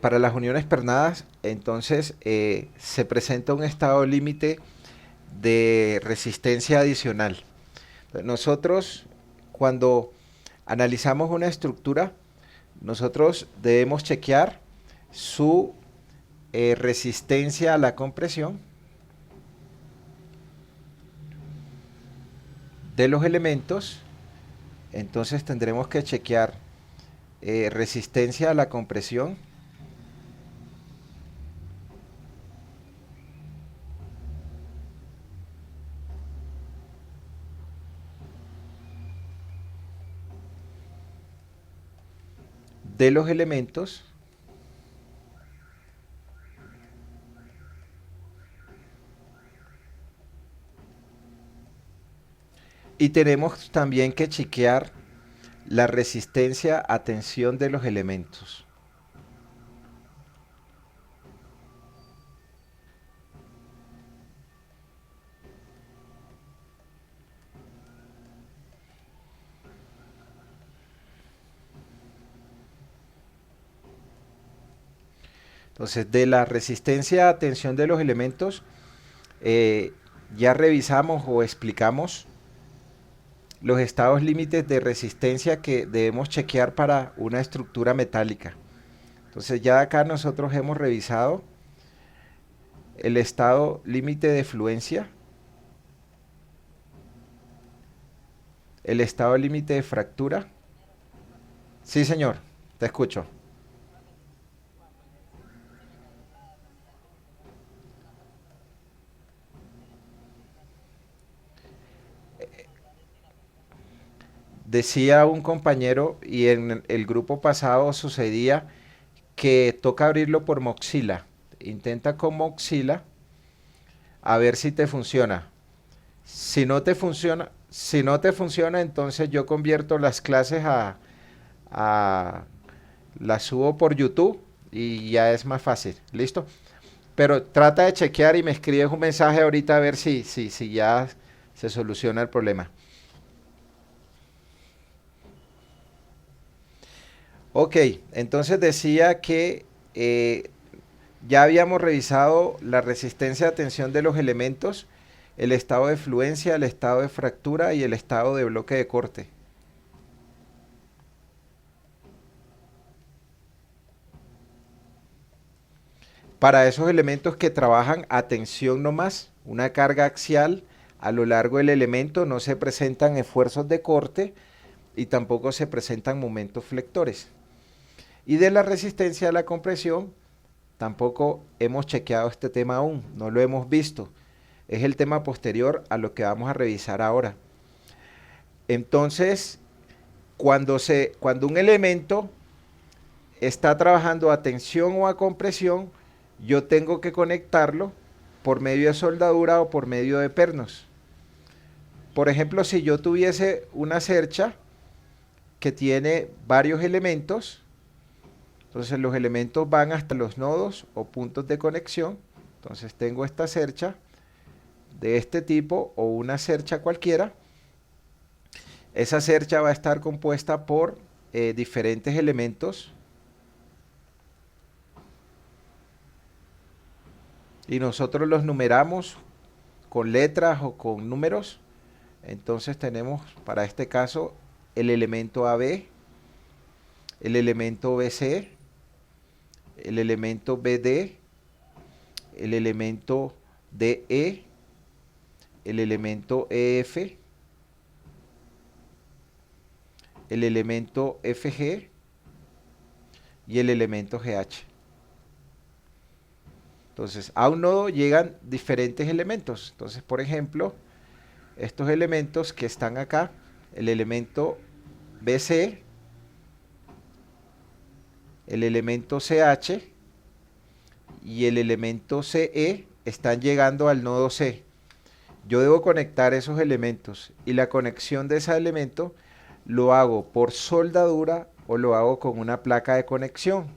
para las uniones pernadas, entonces se presenta un estado límite de resistencia adicional. Nosotros, cuando analizamos una estructura, nosotros debemos chequear su resistencia a la compresión de los elementos. Entonces tendremos que chequear resistencia a la compresión de los elementos y tenemos también que chequear la resistencia a tensión de los elementos. Entonces, de la resistencia a tensión de los elementos, eh, ya revisamos o explicamos los estados límites de resistencia que debemos chequear para una estructura metálica. Entonces, ya acá nosotros hemos revisado el estado límite de fluencia, el estado límite de fractura. Sí, señor, te escucho. Decía un compañero, y en el grupo pasado sucedía, que toca abrirlo por Moxila. Intenta con Moxila a ver si te funciona. Si no te funciona, entonces yo convierto las clases a las subo por YouTube y ya es más fácil. ¿Listo? Pero trata de chequear y me escribes un mensaje ahorita a ver si ya se soluciona el problema. Ok, entonces decía que ya habíamos revisado la resistencia a tensión de los elementos, el estado de fluencia, el estado de fractura y el estado de bloque de corte. Para esos elementos que trabajan a tensión nomás, una carga axial a lo largo del elemento, no se presentan esfuerzos de corte y tampoco se presentan momentos flectores. Y de la resistencia a la compresión, tampoco hemos chequeado este tema aún, no lo hemos visto. Es el tema posterior a lo que vamos a revisar ahora. Entonces, cuando un elemento está trabajando a tensión o a compresión, yo tengo que conectarlo por medio de soldadura o por medio de pernos. Por ejemplo, si yo tuviese una cercha que tiene varios elementos, entonces los elementos van hasta los nodos o puntos de conexión. Entonces tengo esta cercha de este tipo o una cercha cualquiera. Esa cercha va a estar compuesta por diferentes elementos y nosotros los numeramos con letras o con números. Entonces tenemos para este caso el elemento AB, el elemento BC, el elemento BD, el elemento DE, el elemento EF, el elemento FG y el elemento GH. Entonces, a un nodo llegan diferentes elementos. Entonces, por ejemplo, estos elementos que están acá, el elemento BC, el elemento CH y el elemento CE están llegando al nodo C. Yo debo conectar esos elementos y la conexión de ese elemento lo hago por soldadura o lo hago con una placa de conexión.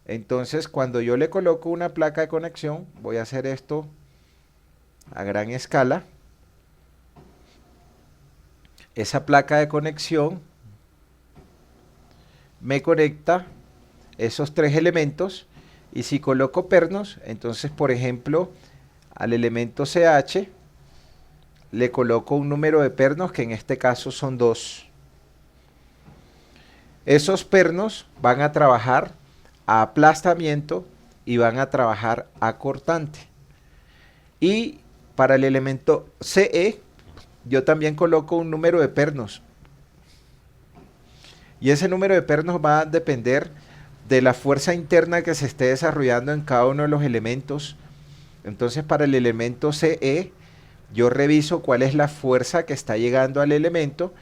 Entonces, cuando yo le coloco una placa de conexión, voy a hacer esto a gran escala. Esa placa de conexión me conecta esos tres elementos. Y si coloco pernos, entonces por ejemplo al elemento CH le coloco un número de pernos que en este caso son 2. Esos pernos van a trabajar a aplastamiento y van a trabajar a cortante. Y para el elemento CE yo también coloco un número de pernos. Y ese número de pernos va a depender de la fuerza interna que se esté desarrollando en cada uno de los elementos. Entonces para el elemento CE yo reviso cuál es la fuerza que está llegando al elemento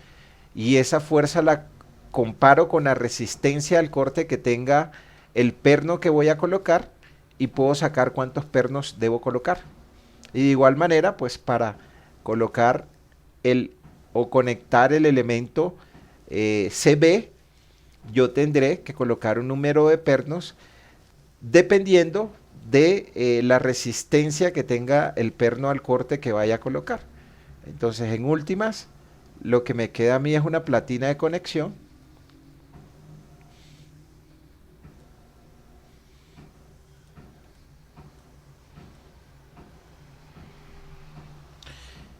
y esa fuerza la comparo con la resistencia al corte que tenga el perno que voy a colocar y puedo sacar cuántos pernos debo colocar. Y de igual manera, pues para colocar o conectar el elemento CB, yo tendré que colocar un número de pernos dependiendo de la resistencia que tenga el perno al corte que vaya a colocar. Entonces, en últimas, lo que me queda a mí es una platina de conexión.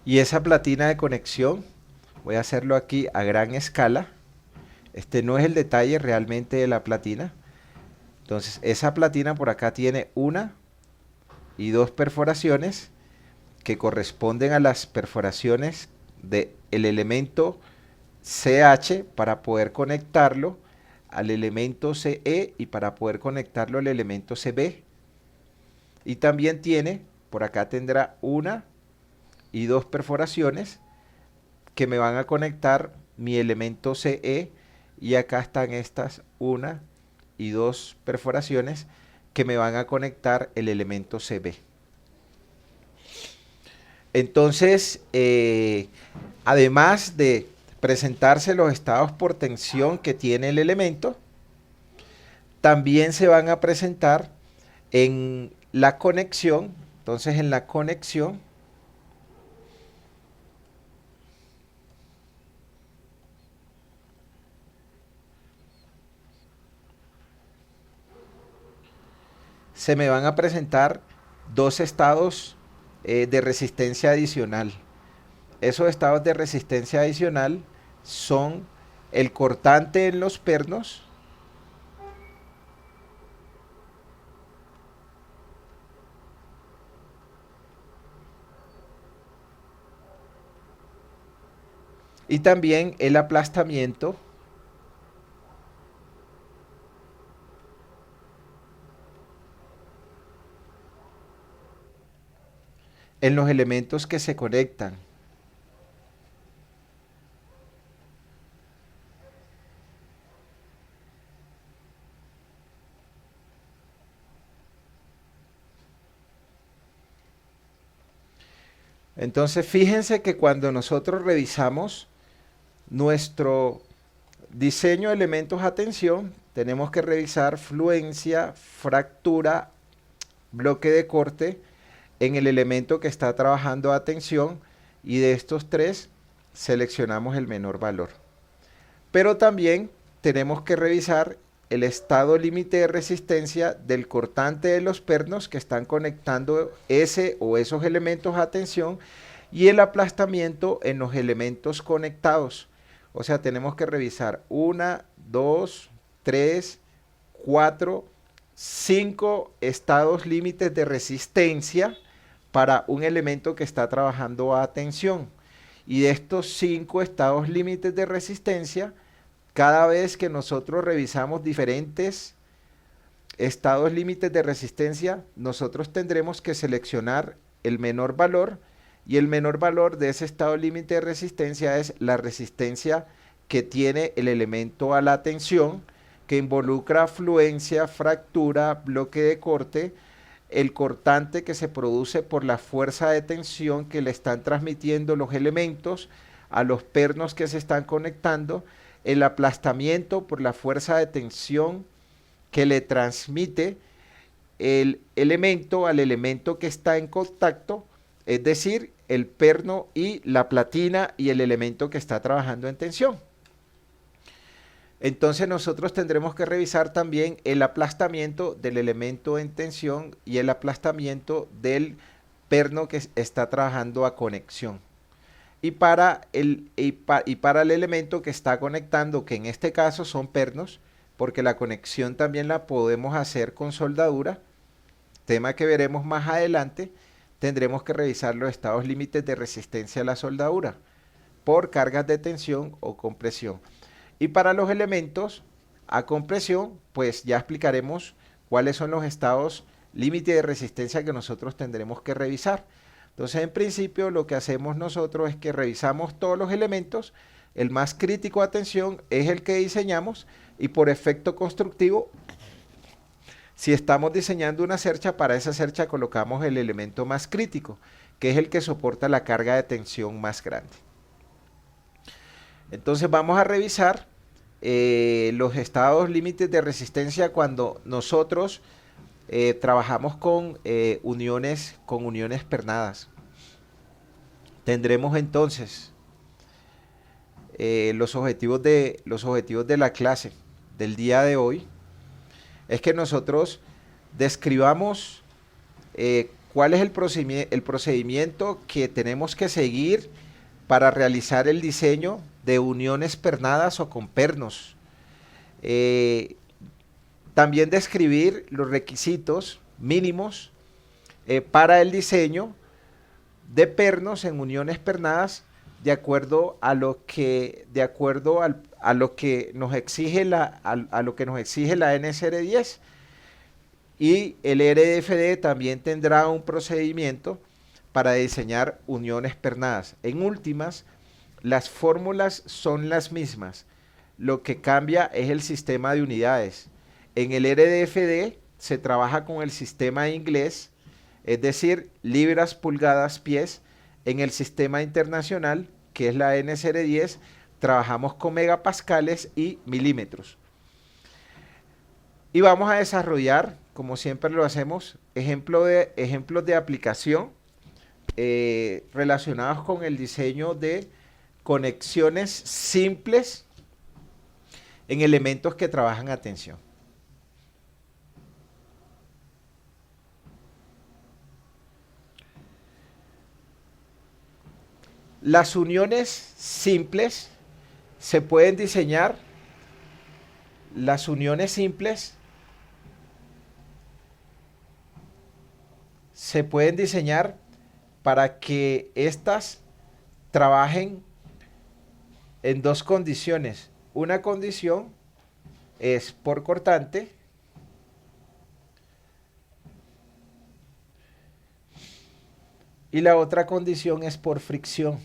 Y esa platina de conexión, voy a hacerlo aquí a gran escala. Este no es el detalle realmente de la platina. Entonces, esa platina por acá tiene una y dos perforaciones que corresponden a las perforaciones del elemento CH para poder conectarlo al elemento CE y para poder conectarlo al elemento CB. Y también tiene, por acá tendrá una y dos perforaciones que me van a conectar mi elemento CE y acá están estas una y dos perforaciones que me van a conectar el elemento CB. Entonces, además de presentarse los estados por tensión que tiene el elemento, también se van a presentar en la conexión. Entonces, en la conexión se me van a presentar dos estados de resistencia adicional. Esos estados de resistencia adicional son el cortante en los pernos y también el aplastamiento en los elementos que se conectan. Entonces fíjense que cuando nosotros revisamos nuestro diseño de elementos a tensión, tenemos que revisar fluencia, fractura, bloque de corte en el elemento que está trabajando a tensión y de estos tres seleccionamos el menor valor. Pero también tenemos que revisar el estado límite de resistencia del cortante de los pernos que están conectando ese o esos elementos a tensión y el aplastamiento en los elementos conectados. O sea, tenemos que revisar 1, 2, 3, 4, 5 estados límites de resistencia para un elemento que está trabajando a tensión. Y de estos 5 estados límites de resistencia, cada vez que nosotros revisamos diferentes estados límites de resistencia, nosotros tendremos que seleccionar el menor valor y el menor valor de ese estado límite de resistencia es la resistencia que tiene el elemento a la tensión, que involucra fluencia, fractura, bloque de corte, el cortante que se produce por la fuerza de tensión que le están transmitiendo los elementos a los pernos que se están conectando, el aplastamiento por la fuerza de tensión que le transmite el elemento al elemento que está en contacto, es decir, el perno y la platina y el elemento que está trabajando en tensión. Entonces nosotros tendremos que revisar también el aplastamiento del elemento en tensión y el aplastamiento del perno que está trabajando a conexión. Y para el elemento que está conectando, que en este caso son pernos, porque la conexión también la podemos hacer con soldadura, tema que veremos más adelante, tendremos que revisar los estados límites de resistencia a la soldadura por cargas de tensión o compresión. Y para los elementos a compresión, pues ya explicaremos cuáles son los estados límite de resistencia que nosotros tendremos que revisar. Entonces, en principio, lo que hacemos nosotros es que revisamos todos los elementos. El más crítico a tensión es el que diseñamos y por efecto constructivo, si estamos diseñando una cercha, para esa cercha colocamos el elemento más crítico, que es el que soporta la carga de tensión más grande. Entonces vamos a revisar los estados límites de resistencia cuando nosotros trabajamos con uniones pernadas. Tendremos entonces los objetivos de la clase del día de hoy es que nosotros describamos cuál es el procedimiento que tenemos que seguir para realizar el diseño de uniones pernadas o con pernos. También describir los requisitos mínimos para el diseño de pernos en uniones pernadas de acuerdo a lo que nos exige la NSR10, y el RFD también tendrá un procedimiento para diseñar uniones pernadas. En últimas, las fórmulas son las mismas, lo que cambia es el sistema de unidades. En el RDFD se trabaja con el sistema inglés, es decir, libras, pulgadas, pies. En el sistema internacional, que es la NSR10, trabajamos con megapascales y milímetros. Y vamos a desarrollar, como siempre lo hacemos, ejemplos de aplicación relacionados con el diseño de conexiones simples en elementos que trabajan a tensión. Las uniones simples se pueden diseñar, para que éstas trabajen en dos condiciones. Una condición es por cortante y la otra condición es por fricción.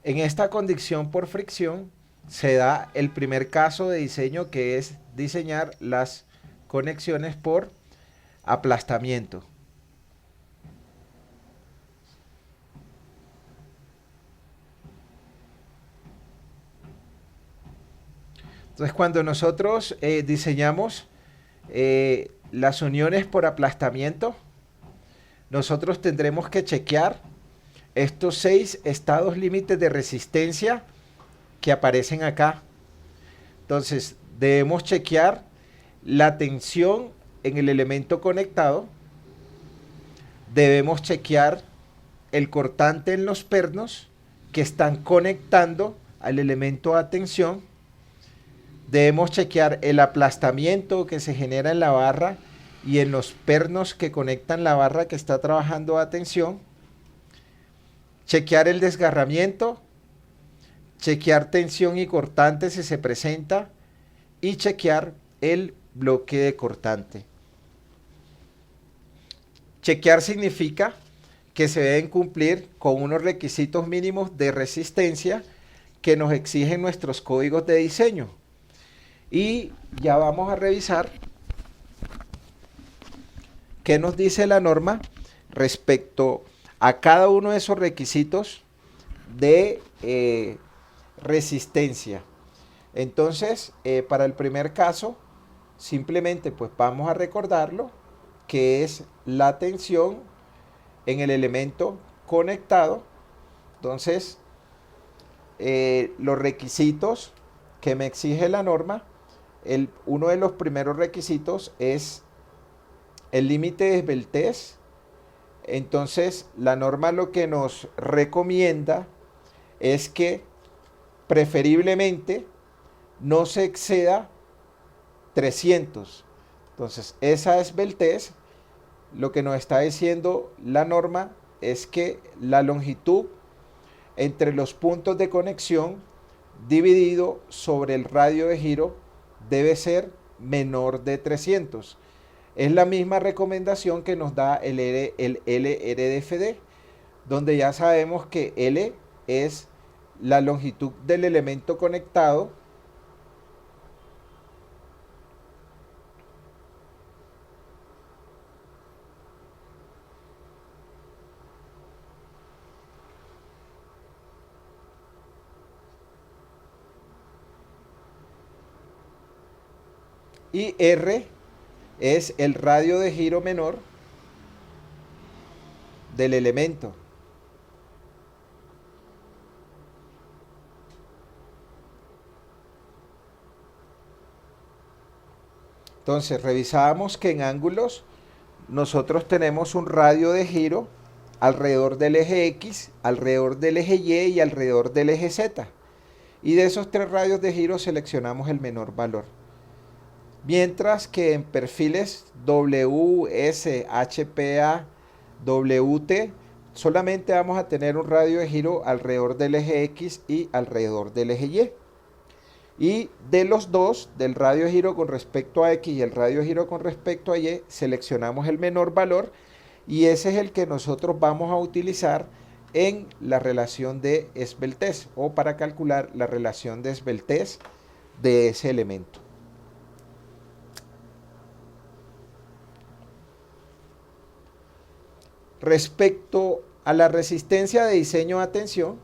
En esta condición por fricción se da el primer caso de diseño, que es diseñar las conexiones por aplastamiento. Entonces, cuando nosotros diseñamos las uniones por aplastamiento, nosotros tendremos que chequear estos 6 estados límites de resistencia que aparecen acá. Entonces, debemos chequear la tensión en el elemento conectado, debemos chequear el cortante en los pernos que están conectando al elemento a tensión, debemos chequear el aplastamiento que se genera en la barra y en los pernos que conectan la barra que está trabajando a tensión, chequear el desgarramiento, chequear tensión y cortante si se presenta, y chequear el bloque de cortante. Chequear significa que se deben cumplir con unos requisitos mínimos de resistencia que nos exigen nuestros códigos de diseño. Y ya vamos a revisar qué nos dice la norma respecto a cada uno de esos requisitos de resistencia. Entonces, para el primer caso, simplemente pues vamos a recordarlo, que es la tensión en el elemento conectado. Entonces, los requisitos que me exige la norma. Uno de los primeros requisitos es el límite de esbeltez. Entonces, la norma lo que nos recomienda es que preferiblemente no se exceda 300. Entonces, esa esbeltez, lo que nos está diciendo la norma es que la longitud entre los puntos de conexión dividido sobre el radio de giro debe ser menor de 300. Es la misma recomendación que nos da el LRDFD, donde ya sabemos que L es la longitud del elemento conectado y R es el radio de giro menor del elemento. Entonces revisábamos que en ángulos nosotros tenemos un radio de giro alrededor del eje X, alrededor del eje Y y alrededor del eje Z. Y de esos tres radios de giro seleccionamos el menor valor. Mientras que en perfiles W, S, HPA, WT, solamente vamos a tener un radio de giro alrededor del eje X y alrededor del eje Y. Y de los dos, del radio de giro con respecto a X y el radio de giro con respecto a Y, seleccionamos el menor valor y ese es el que nosotros vamos a utilizar en la relación de esbeltez o para calcular la relación de esbeltez de ese elemento. Respecto a la resistencia de diseño a tensión,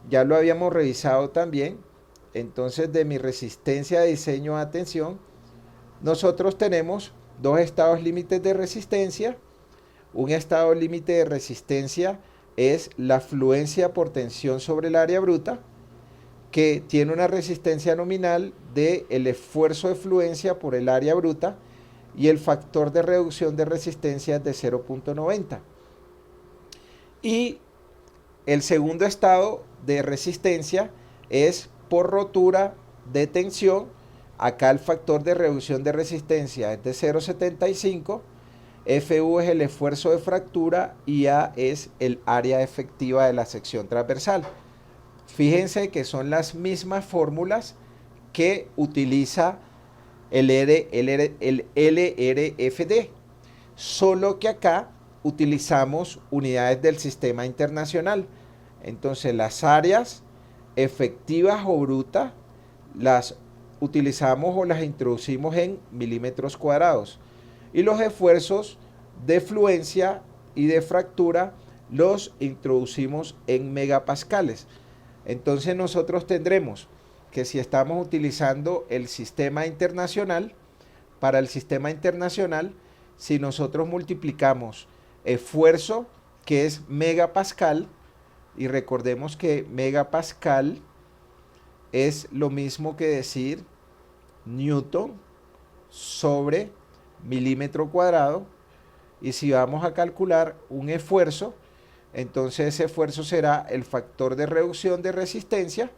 ya lo habíamos revisado también. Entonces, de mi resistencia de diseño a tensión, nosotros tenemos dos estados límites de resistencia. Un estado límite de resistencia es la fluencia por tensión sobre el área bruta, que tiene una resistencia nominal del esfuerzo de fluencia por el área bruta y el factor de reducción de resistencia es de 0.90. Y el segundo estado de resistencia es por rotura de tensión. Acá el factor de reducción de resistencia es de 0.75. FU es el esfuerzo de fractura y A es el área efectiva de la sección transversal. Fíjense que son las mismas fórmulas que utiliza el LRFD, solo que acá utilizamos unidades del sistema internacional. Entonces las áreas efectivas o brutas las utilizamos o las introducimos en milímetros cuadrados y los esfuerzos de fluencia y de fractura los introducimos en megapascales. Entonces nosotros tendremos que si estamos utilizando el sistema internacional, para el sistema internacional, si nosotros multiplicamos esfuerzo, que es megapascal, y recordemos que megapascal es lo mismo que decir newton sobre milímetro cuadrado, y si vamos a calcular un esfuerzo, entonces ese esfuerzo será el factor de reducción de resistencia,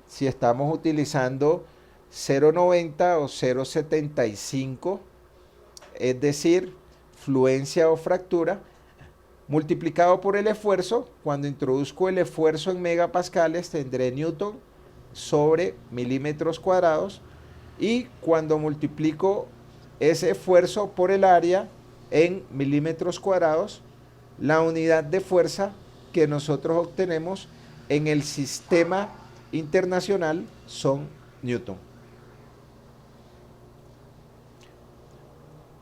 si estamos utilizando 0.90 o 0.75, es decir, fluencia o fractura, multiplicado por el esfuerzo. Cuando introduzco el esfuerzo en megapascales tendré newton sobre milímetros cuadrados, y cuando multiplico ese esfuerzo por el área en milímetros cuadrados, la unidad de fuerza que nosotros obtenemos en el sistema internacional son newton.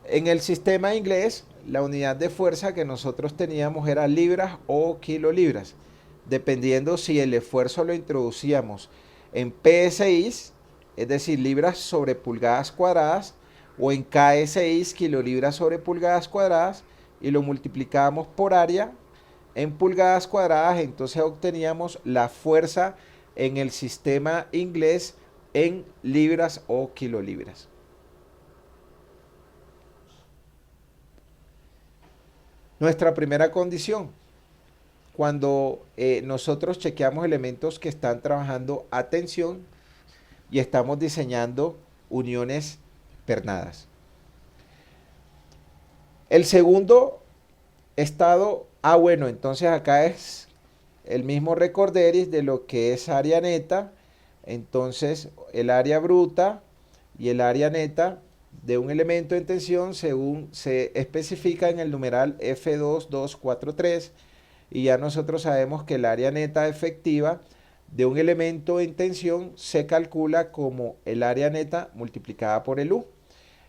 En el sistema inglés, la unidad de fuerza que nosotros teníamos era libras o kilolibras, dependiendo si el esfuerzo lo introducíamos en PSI, es decir, libras sobre pulgadas cuadradas, o en KSI, kilolibras sobre pulgadas cuadradas, y lo multiplicábamos por área en pulgadas cuadradas, entonces obteníamos la fuerza en el sistema inglés en libras o kilolibras. Nuestra primera condición, cuando nosotros chequeamos elementos que están trabajando a tensión y estamos diseñando uniones pernadas. El segundo estado, bueno, entonces acá es el mismo recorderis de lo que es área neta. Entonces el área bruta y el área neta de un elemento en tensión según se especifica en el numeral F2243, y ya nosotros sabemos que el área neta efectiva de un elemento en tensión se calcula como el área neta multiplicada por el U,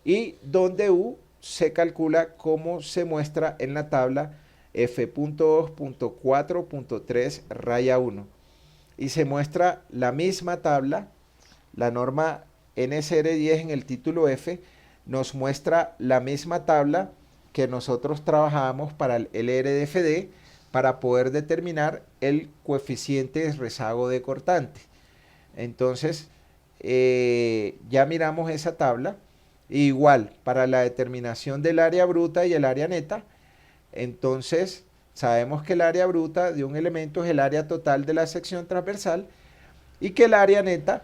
y donde U se calcula como se muestra en la tabla F.2.4.3 raya 1, y se muestra la misma tabla. La norma NSR10 en el título F nos muestra la misma tabla que nosotros trabajamos para el LRDFD para poder determinar el coeficiente de rezago de cortante. Entonces, ya miramos esa tabla. Igual, para la determinación del área bruta y el área neta, entonces sabemos que el área bruta de un elemento es el área total de la sección transversal y que el área neta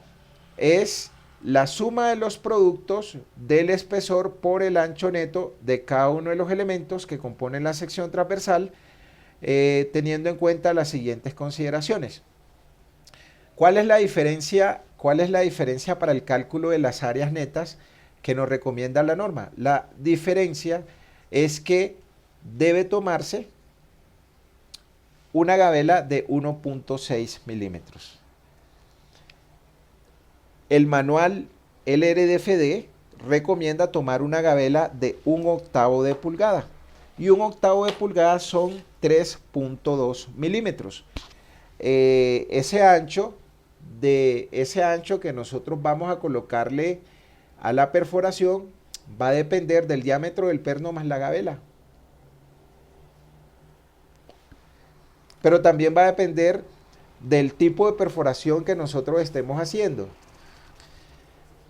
es la suma de los productos del espesor por el ancho neto de cada uno de los elementos que componen la sección transversal, teniendo en cuenta las siguientes consideraciones. ¿Cuál es la diferencia para el cálculo de las áreas netas que nos recomienda la norma? La diferencia es que debe tomarse una gabela de 1.6 milímetros. El manual LRDFD recomienda tomar una gabela de 1/8 de pulgada, y 1/8 de pulgada son 3.2 milímetros. Ese ancho que nosotros vamos a colocarle a la perforación va a depender del diámetro del perno más la gabela. Pero también va a depender del tipo de perforación que nosotros estemos haciendo.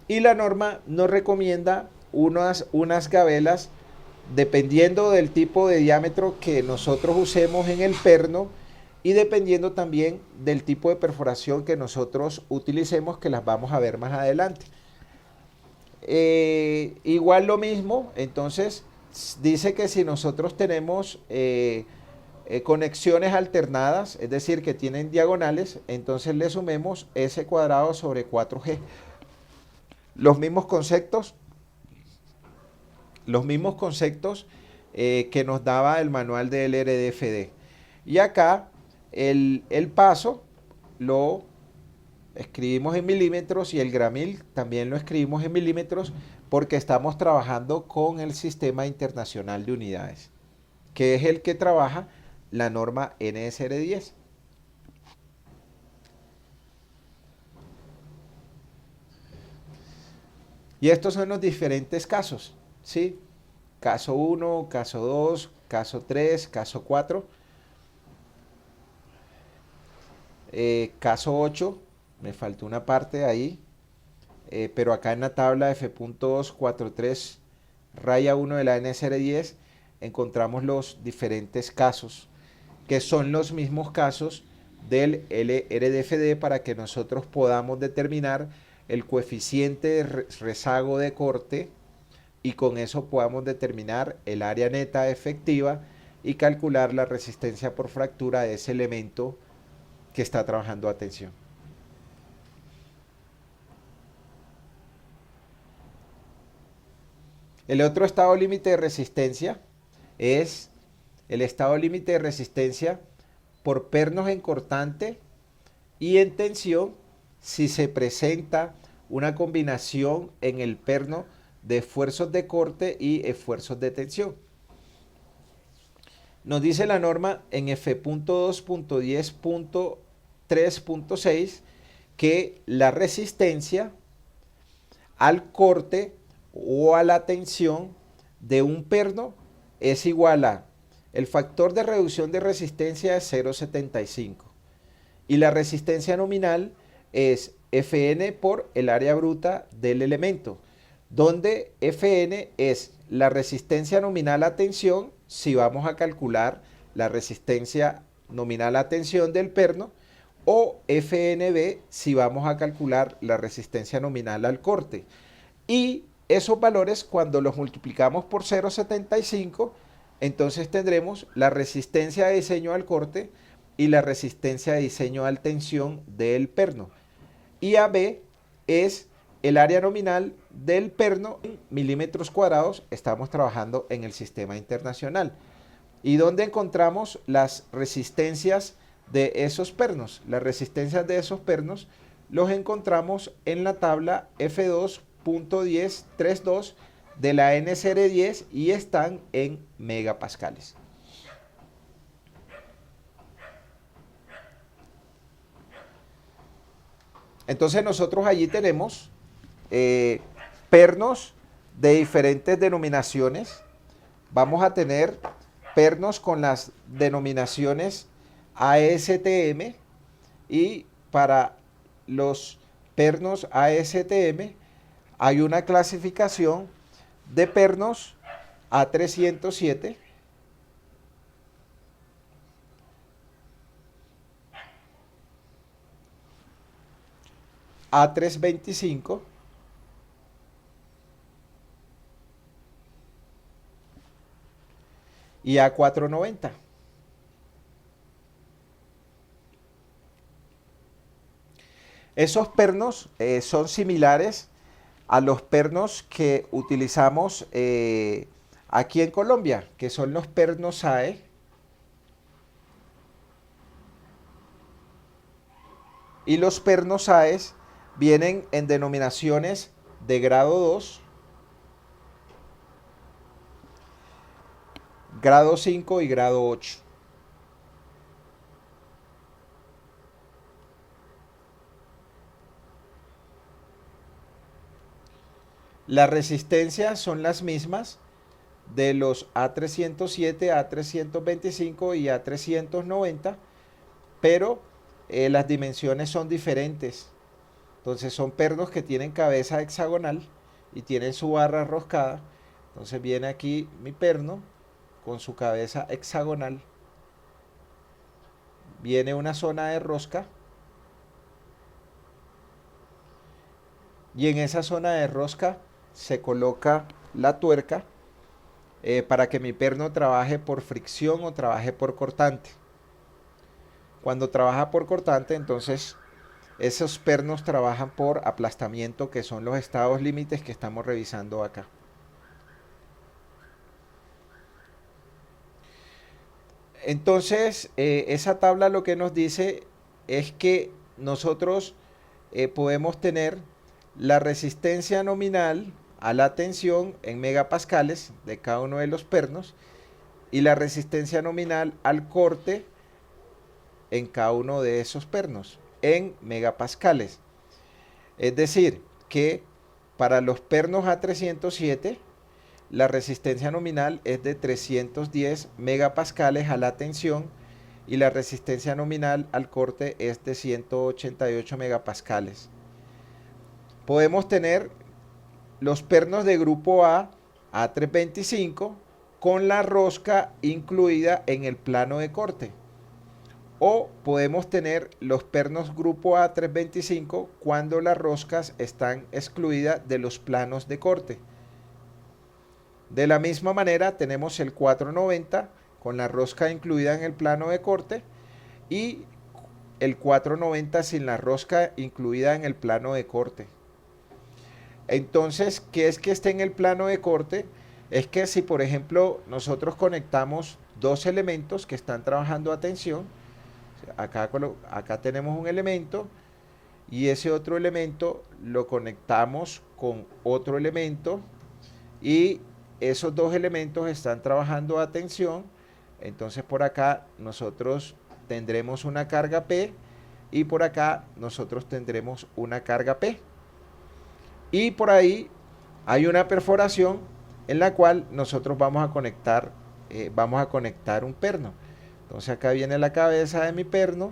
Y la norma nos recomienda unas gabelas dependiendo del tipo de diámetro que nosotros usemos en el perno y dependiendo también del tipo de perforación que nosotros utilicemos, que las vamos a ver más adelante. Igual lo mismo, entonces dice que si nosotros tenemos conexiones alternadas, es decir, que tienen diagonales, entonces le sumemos S cuadrado sobre 4G. Los mismos conceptos que nos daba el manual de LRDFD. Y acá el paso lo escribimos en milímetros y el gramil también lo escribimos en milímetros porque estamos trabajando con el Sistema Internacional de Unidades, que es el que trabaja la norma NSR10. Y estos son los diferentes casos, ¿sí? Caso 1, caso 2, caso 3, caso 4. Caso 8, me faltó una parte ahí, pero acá en la tabla F.243 raya 1 de la NSR10 encontramos los diferentes casos, que son los mismos casos del LRDFD para que nosotros podamos determinar el coeficiente de rezago de corte y con eso podamos determinar el área neta efectiva y calcular la resistencia por fractura de ese elemento que está trabajando a tensión. El otro estado límite de resistencia es el estado límite de resistencia por pernos en cortante y en tensión si se presenta una combinación en el perno de esfuerzos de corte y esfuerzos de tensión. Nos dice la norma en F.2.10.3.6 que la resistencia al corte o a la tensión de un perno es igual a el factor de reducción de resistencia de 0.75 y la resistencia nominal es Fn por el área bruta del elemento, donde Fn es la resistencia nominal a tensión, si vamos a calcular la resistencia nominal a tensión del perno, o Fnb si vamos a calcular la resistencia nominal al corte. Y esos valores, cuando los multiplicamos por 0,75, entonces tendremos la resistencia de diseño al corte y la resistencia de diseño a tensión del perno. Y AB es el área nominal del perno en milímetros cuadrados. Estamos trabajando en el sistema internacional. ¿Y dónde encontramos las resistencias de esos pernos? Las resistencias de esos pernos los encontramos en la tabla F2.1032 de la NCR10 y están en megapascales. Entonces nosotros allí tenemos pernos de diferentes denominaciones. Vamos a tener pernos con las denominaciones ASTM, y para los pernos ASTM hay una clasificación de pernos A307, A325 y A490. Esos pernos son similares a los pernos que utilizamos aquí en Colombia, que son los pernos AE. Y los pernos AES vienen en denominaciones de grado 2, grado 5 y grado 8. Las resistencias son las mismas de los A307, A325 y A390, pero las dimensiones son diferentes. Entonces son pernos que tienen cabeza hexagonal y tienen su barra roscada. Entonces viene aquí mi perno con su cabeza hexagonal. Viene una zona de rosca. Y en esa zona de rosca se coloca la tuerca para que mi perno trabaje por fricción o trabaje por cortante. Cuando trabaja por cortante, entonces esos pernos trabajan por aplastamiento, que son los estados límites que estamos revisando acá. Entonces, esa tabla lo que nos dice es que nosotros podemos tener la resistencia nominal a la tensión en megapascales de cada uno de los pernos y la resistencia nominal al corte en cada uno de esos pernos en megapascales. Es decir, que para los pernos A307 la resistencia nominal es de 310 megapascales a la tensión y la resistencia nominal al corte es de 188 megapascales. Podemos tener los pernos de grupo A, A325, con la rosca incluida en el plano de corte. O podemos tener los pernos grupo A325 cuando las roscas están excluidas de los planos de corte. De la misma manera tenemos el 490 con la rosca incluida en el plano de corte y el 490 sin la rosca incluida en el plano de corte. Entonces, ¿qué es que esté en el plano de corte? Es que si, por ejemplo, nosotros conectamos dos elementos que están trabajando a tensión, acá tenemos un elemento y ese otro elemento lo conectamos con otro elemento y esos dos elementos están trabajando a tensión. Entonces por acá nosotros tendremos una carga P y por acá nosotros tendremos una carga P. Y por ahí hay una perforación en la cual nosotros vamos a conectar un perno. Entonces acá viene la cabeza de mi perno.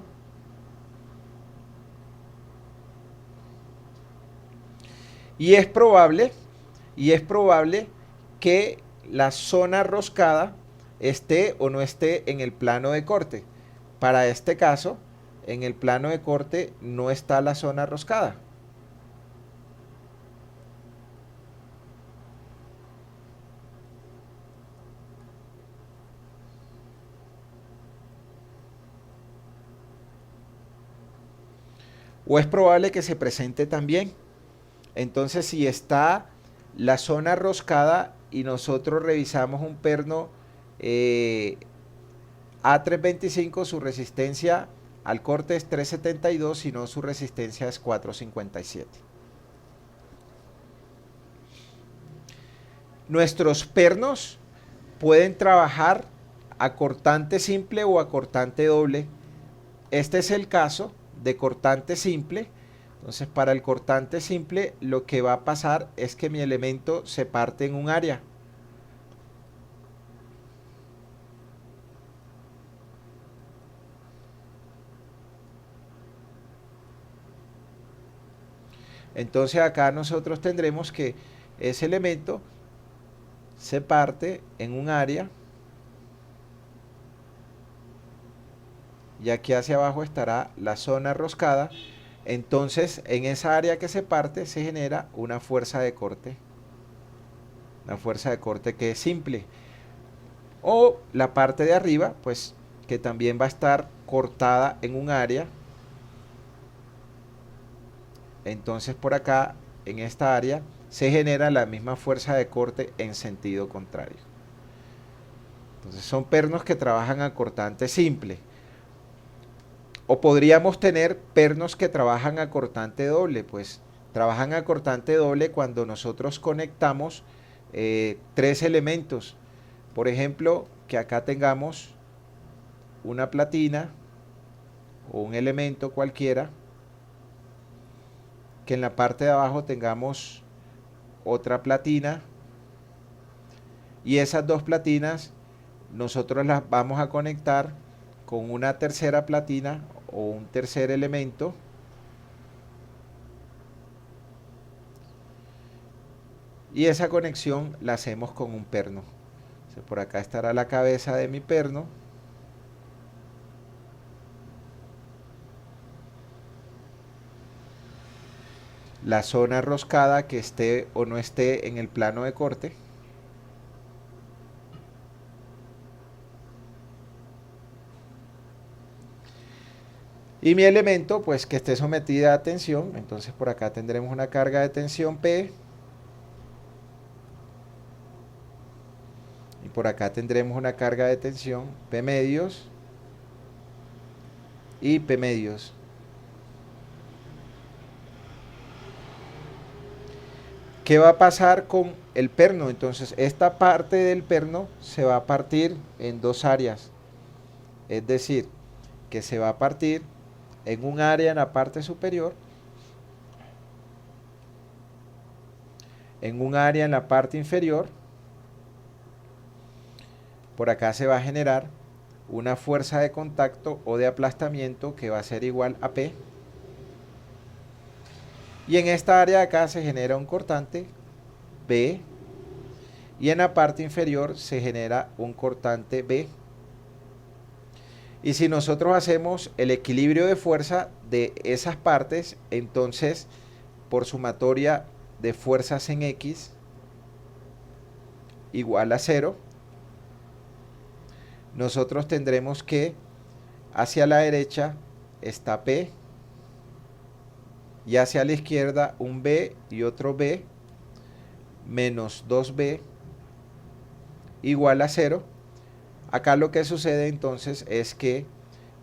Y es probable, y es probable que la zona roscada esté o no esté en el plano de corte. Para este caso, en el plano de corte no está la zona roscada. O es probable que se presente también. Entonces, si está la zona roscada y nosotros revisamos un perno A325, su resistencia al corte es 372, sino su resistencia es 457. Nuestros pernos pueden trabajar a cortante simple o a cortante doble. Este es el caso de cortante simple. Entonces, para el cortante simple, lo que va a pasar es que mi elemento se parte en un área. Entonces, acá nosotros tendremos que ese elemento se parte en un área. Y aquí hacia abajo estará la zona roscada. Entonces, en esa área que se parte se genera una fuerza de corte. Una fuerza de corte que es simple. O la parte de arriba, pues, que también va a estar cortada en un área. Entonces, por acá, en esta área, se genera la misma fuerza de corte en sentido contrario. Entonces, son pernos que trabajan a cortante simple. O podríamos tener pernos que trabajan a cortante doble, pues trabajan a cortante doble cuando nosotros conectamos tres elementos. Por ejemplo, que acá tengamos una platina o un elemento cualquiera, que en la parte de abajo tengamos otra platina, y esas dos platinas nosotros las vamos a conectar con una tercera platina o un tercer elemento, y esa conexión la hacemos con un perno. Entonces, por acá estará la cabeza de mi perno. La zona roscada que esté o no esté en el plano de corte. Y mi elemento, pues que esté sometida a tensión. Entonces por acá tendremos una carga de tensión P. Y por acá tendremos una carga de tensión P medios y P medios. ¿Qué va a pasar con el perno? Entonces esta parte del perno se va a partir en dos áreas. Es decir, que se va a partir en un área en la parte superior, en un área en la parte inferior. Por acá se va a generar una fuerza de contacto o de aplastamiento que va a ser igual a P. Y en esta área de acá se genera un cortante B. Y en la parte inferior se genera un cortante B. Y si nosotros hacemos el equilibrio de fuerza de esas partes, entonces por sumatoria de fuerzas en X igual a 0, nosotros tendremos que hacia la derecha está P y hacia la izquierda un B y otro B menos 2B igual a 0. Acá lo que sucede entonces es que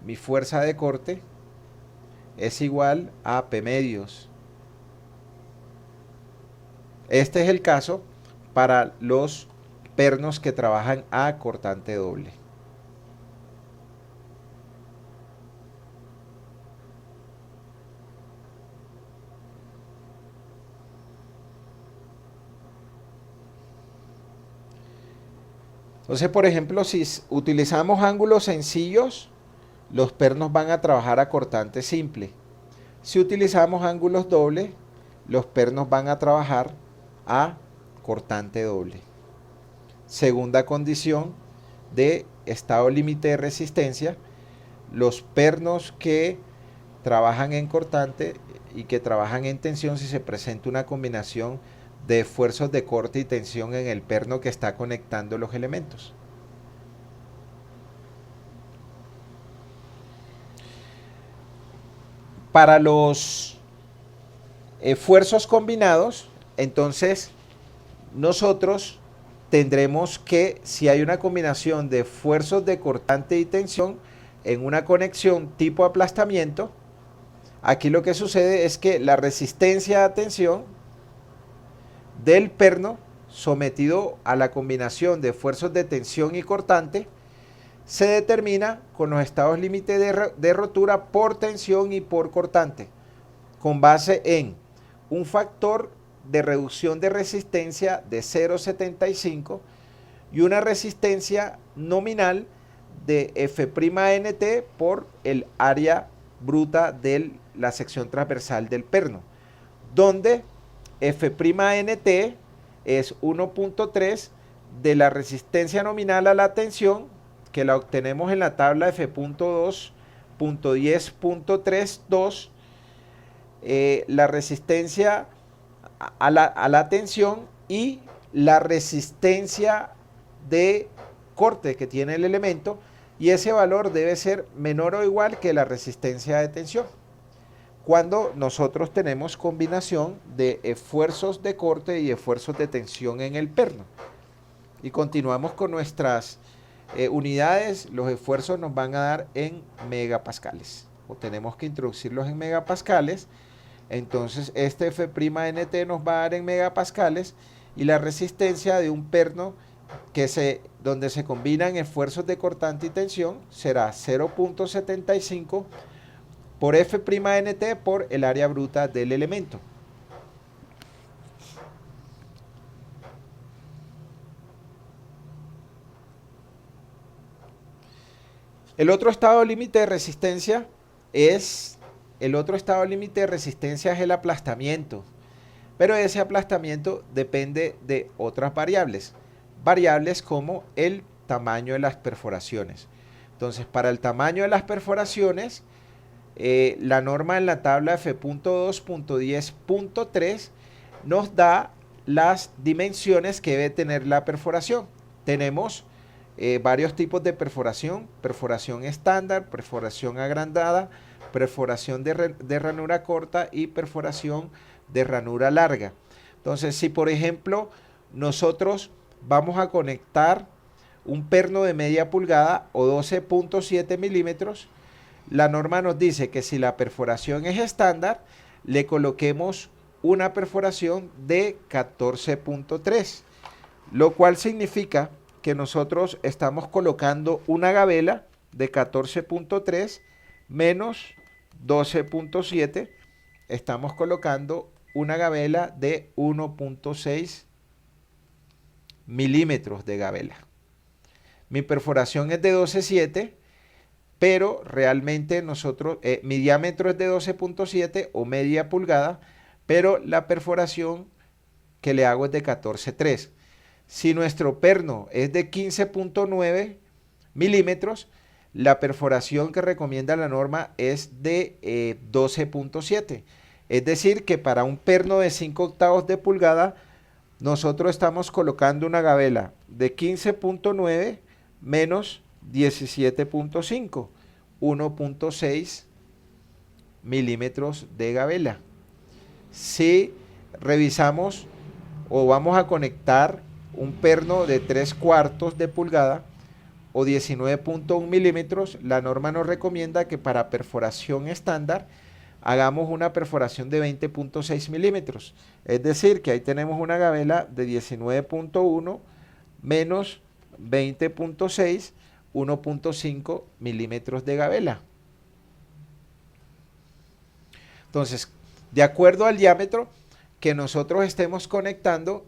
mi fuerza de corte es igual a P medios. Este es el caso para los pernos que trabajan a cortante doble. Entonces, por ejemplo, si utilizamos ángulos sencillos, los pernos van a trabajar a cortante simple. Si utilizamos ángulos dobles, los pernos van a trabajar a cortante doble. Segunda condición de estado límite de resistencia, los pernos que trabajan en cortante y que trabajan en tensión si se presenta una combinación de esfuerzos de corte y tensión en el perno que está conectando los elementos. Para los esfuerzos combinados, entonces nosotros tendremos que, si hay una combinación de esfuerzos de cortante y tensión en una conexión tipo aplastamiento, aquí lo que sucede es que la resistencia a tensión del perno sometido a la combinación de esfuerzos de tensión y cortante se determina con los estados límite de rotura por tensión y por cortante, con base en un factor de reducción de resistencia de 0,75 y una resistencia nominal de F'NT por el área bruta de la sección transversal del perno, donde F'NT es 1.3 de la resistencia nominal a la tensión, que la obtenemos en la tabla F.2.10.32, la resistencia a la tensión y la resistencia de corte que tiene el elemento, y ese valor debe ser menor o igual que la resistencia de tensión cuando nosotros tenemos combinación de esfuerzos de corte y esfuerzos de tensión en el perno. Y continuamos con nuestras unidades. Los esfuerzos nos van a dar en megapascales, o tenemos que introducirlos en megapascales. Entonces este F'NT nos va a dar en megapascales, y la resistencia de un perno donde se combinan esfuerzos de cortante y tensión será 0.75 por F'NT por el área bruta del elemento. El otro estado límite de resistencia es el aplastamiento, pero ese aplastamiento depende de otras variables como el tamaño de las perforaciones. Entonces, para el tamaño de las perforaciones, la norma en la tabla F.2.10.3 nos da las dimensiones que debe tener la perforación. Tenemos varios tipos de perforación: perforación estándar, perforación agrandada, perforación de ranura corta y perforación de ranura larga. Entonces, si por ejemplo nosotros vamos a conectar un perno de media pulgada o 12.7 milímetros, la norma nos dice que si la perforación es estándar, le coloquemos una perforación de 14.3, lo cual significa que nosotros estamos colocando una gabela de 14.3 menos 12.7, estamos colocando una gabela de 1.6 milímetros de gabela. Mi perforación es de 12.7, pero realmente mi diámetro es de 12.7 o media pulgada, pero la perforación que le hago es de 14.3. Si nuestro perno es de 15.9 milímetros, la perforación que recomienda la norma es de 12.7. Es decir, que para un perno de 5/8 de pulgada, nosotros estamos colocando una gabela de 15.9 menos 17.5, 1.6 milímetros de gabela. Si revisamos o vamos a conectar un perno de 3/4 de pulgada o 19.1 milímetros, la norma nos recomienda que para perforación estándar hagamos una perforación de 20.6 milímetros. Es decir, que ahí tenemos una gabela de 19.1 menos 20.6, 1.5 milímetros de gabela. Entonces, de acuerdo al diámetro que nosotros estemos conectando,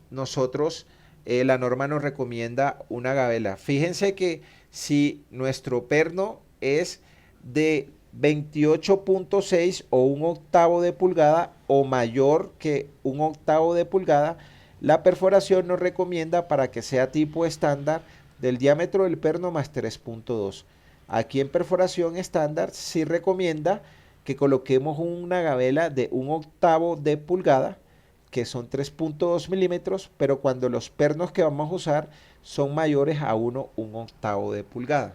la norma nos recomienda una gabela. Fíjense que si nuestro perno es de 28.6 o un octavo de pulgada o mayor que un octavo de pulgada, la perforación nos recomienda para que sea tipo estándar del diámetro del perno más 3.2. Aquí en perforación estándar sí recomienda que coloquemos una gabela de un octavo de pulgada, que son 3.2 milímetros, pero cuando los pernos que vamos a usar son mayores a un octavo de pulgada.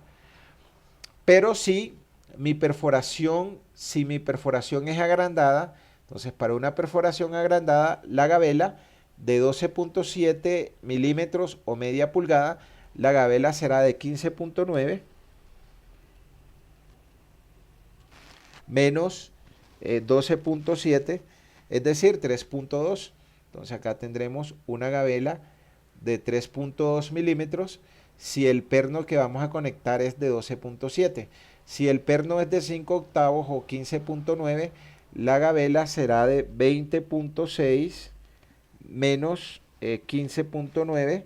Pero si mi perforación es agrandada, entonces para una perforación agrandada, la gabela de 12.7 milímetros o media pulgada, la gabela será de 15.9 menos 12.7, es decir, 3.2. Entonces acá tendremos una gabela de 3.2 milímetros si el perno que vamos a conectar es de 12.7. Si el perno es de 5 octavos o 15.9, la gabela será de 20.6 menos 15.9,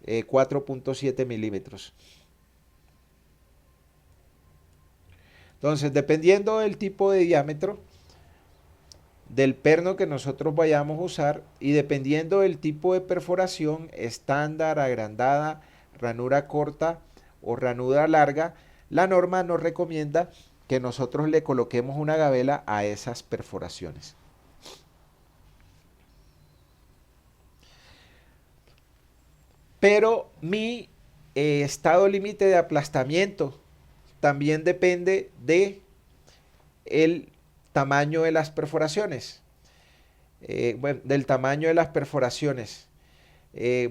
4.7 milímetros. Entonces, dependiendo del tipo de diámetro del perno que nosotros vayamos a usar y dependiendo del tipo de perforación, estándar, agrandada, ranura corta o ranura larga, la norma nos recomienda que nosotros le coloquemos una gabela a esas perforaciones. Pero mi estado límite de aplastamiento también depende de el tamaño de las perforaciones. Bueno, del tamaño de las perforaciones.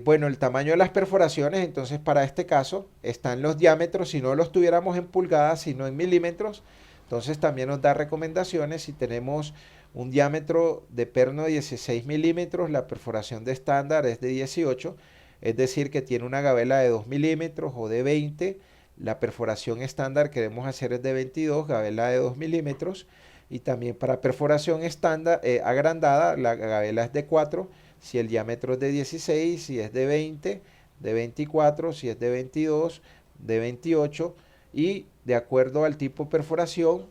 Bueno, el tamaño de las perforaciones, entonces para este caso, están los diámetros, si no los tuviéramos en pulgadas, sino en milímetros, entonces también nos da recomendaciones. Si tenemos un diámetro de perno de 16 milímetros, la perforación de estándar es de 18, es decir, que tiene una gabela de 2 milímetros o de 20. La perforación estándar queremos hacer es de 22, gabela de 2 milímetros. Y también para perforación estándar agrandada, la gabela es de 4. Si el diámetro es de 16, si es de 20, de 24, si es de 22, de 28. Y de acuerdo al tipo de perforación,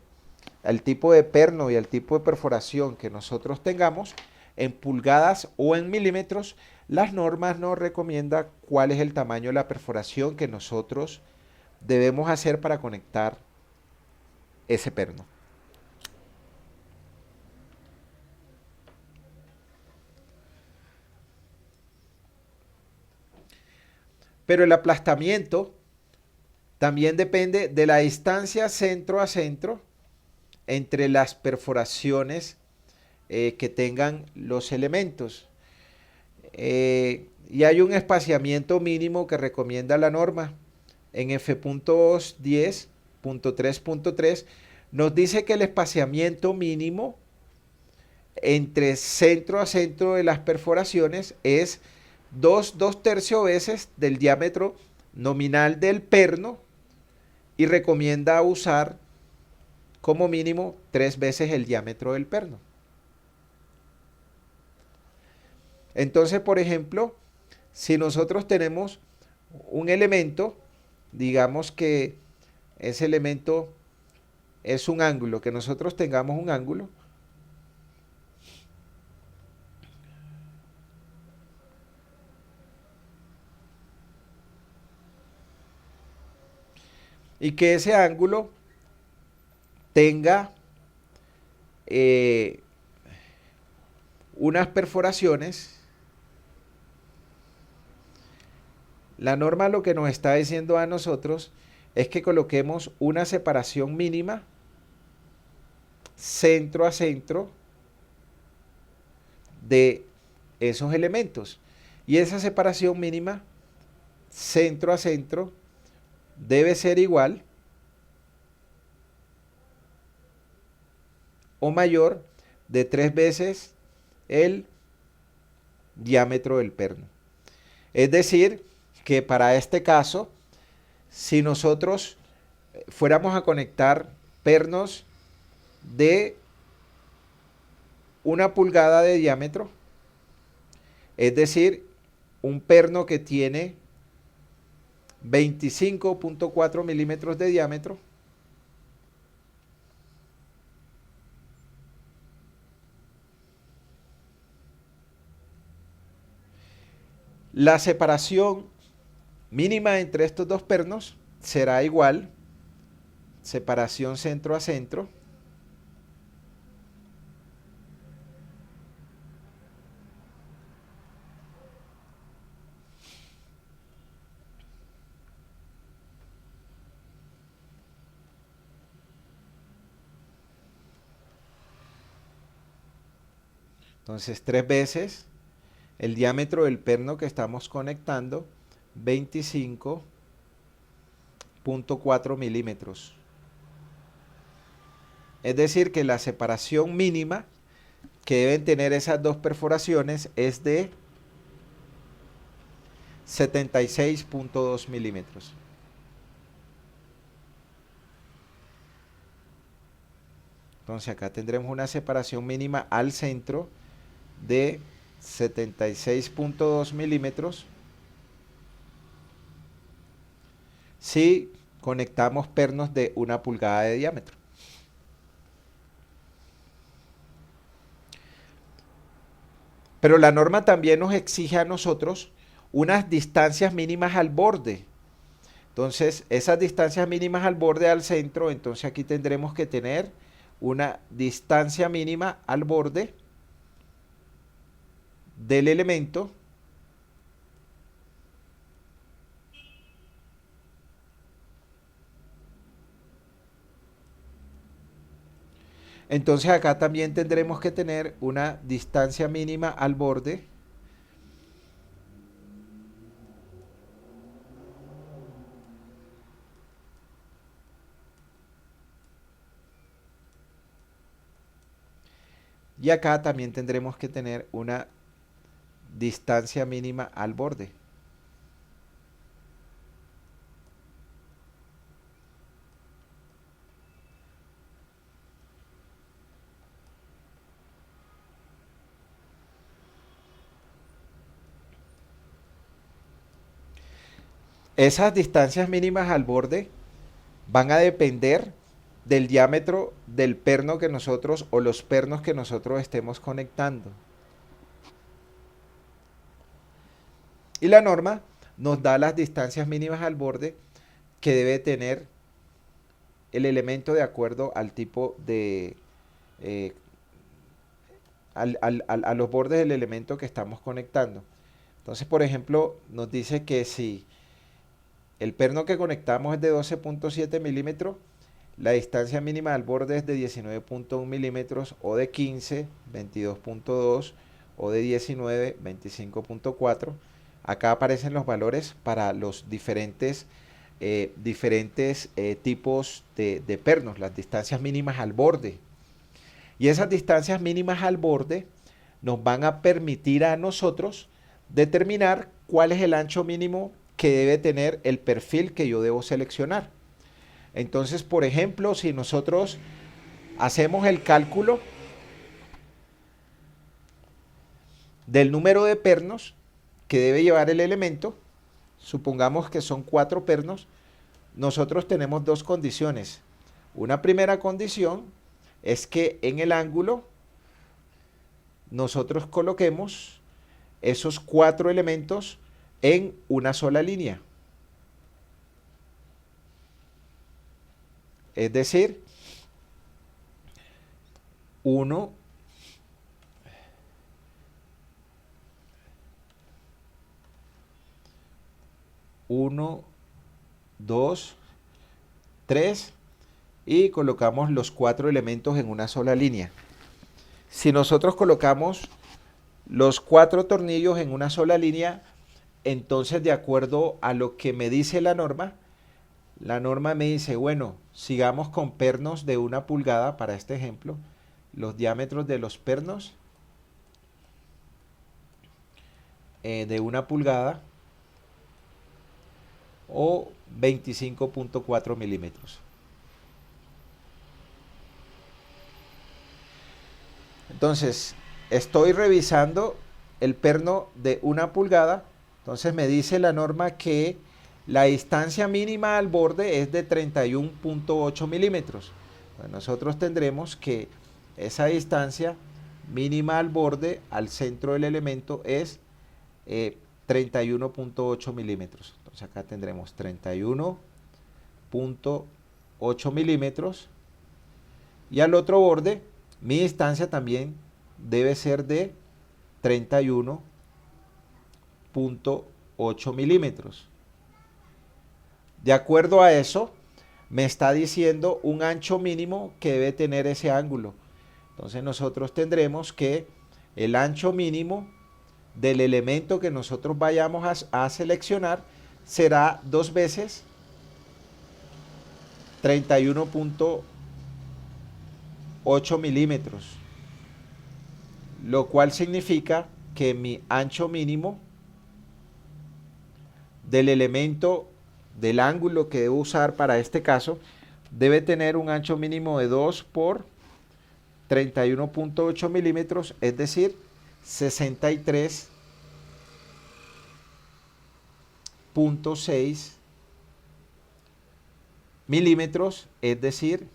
al tipo de perno y al tipo de perforación que nosotros tengamos, en pulgadas o en milímetros, las normas nos recomiendan cuál es el tamaño de la perforación que nosotros debemos hacer para conectar ese perno. Pero el aplastamiento también depende de la distancia centro a centro entre las perforaciones que tengan los elementos. Y hay un espaciamiento mínimo que recomienda la norma. En F.10.3.3 nos dice que el espaciamiento mínimo entre centro a centro de las perforaciones es 2/2 veces del diámetro nominal del perno y recomienda usar como mínimo 3 veces el diámetro del perno. Entonces, por ejemplo, si nosotros tenemos un elemento, digamos que ese elemento es un ángulo, que nosotros tengamos un ángulo, y que ese ángulo tenga unas perforaciones. La norma lo que nos está diciendo a nosotros es que coloquemos una separación mínima centro a centro de esos elementos. Y esa separación mínima centro a centro debe ser igual o mayor de 3 veces el diámetro del perno. Es decir, que para este caso, si nosotros fuéramos a conectar pernos de 1 pulgada de diámetro, es decir, un perno que tiene 25.4 milímetros de diámetro, La separación mínima entre estos dos pernos será igual, separación centro a centro, entonces 3 veces el diámetro del perno que estamos conectando, 25.4 milímetros. Es decir, que la separación mínima que deben tener esas dos perforaciones es de 76.2 milímetros. Entonces acá tendremos una separación mínima al centro de 76.2 milímetros si conectamos pernos de 1 pulgada de diámetro. Pero la norma también nos exige a nosotros unas distancias mínimas al borde. Entonces, esas distancias mínimas al borde al centro, entonces aquí tendremos que tener una distancia mínima al borde del elemento entonces acá también tendremos que tener una distancia mínima al borde y acá también tendremos que tener una distancia mínima al borde. Esas distancias mínimas al borde van a depender del diámetro del perno que nosotros o los pernos que nosotros estemos conectando. Y la norma nos da las distancias mínimas al borde que debe tener el elemento de acuerdo al tipo de... a los bordes del elemento que estamos conectando. Entonces, por ejemplo, nos dice que si el perno que conectamos es de 12.7 milímetros, la distancia mínima al borde es de 19.1 milímetros, o de 15, 22.2, o de 19, 25.4. Acá aparecen los valores para los diferentes tipos de pernos, las distancias mínimas al borde. Y esas distancias mínimas al borde nos van a permitir a nosotros determinar cuál es el ancho mínimo que debe tener el perfil que yo debo seleccionar. Entonces, por ejemplo, si nosotros hacemos el cálculo del número de pernos que debe llevar el elemento, supongamos que son 4 pernos, nosotros tenemos dos condiciones. Una primera condición es que en el ángulo nosotros coloquemos esos 4 elementos en una sola línea. Es decir, 1, 2, 3 y colocamos los 4 elementos en una sola línea. Si nosotros colocamos los 4 tornillos en una sola línea, entonces de acuerdo a lo que me dice la norma me dice, bueno, sigamos con pernos de 1 pulgada para este ejemplo. Los diámetros de los pernos de 1 pulgada o 25.4 milímetros. Entonces, estoy revisando el perno de 1 pulgada, entonces me dice la norma que la distancia mínima al borde es de 31.8 milímetros. Bueno, nosotros tendremos que esa distancia mínima al borde, al centro del elemento, es 31.8 milímetros. Entonces acá tendremos 31.8 milímetros. Y al otro borde, mi distancia también debe ser de 31.8 milímetros. De acuerdo a eso, me está diciendo un ancho mínimo que debe tener ese ángulo. Entonces nosotros tendremos que el ancho mínimo del elemento que nosotros vayamos a seleccionar será 2 veces 31.8 milímetros, lo cual significa que mi ancho mínimo del elemento del ángulo que debo usar para este caso debe tener un ancho mínimo de 2 por 31.8 milímetros, es decir, 63.6 milímetros, es decir,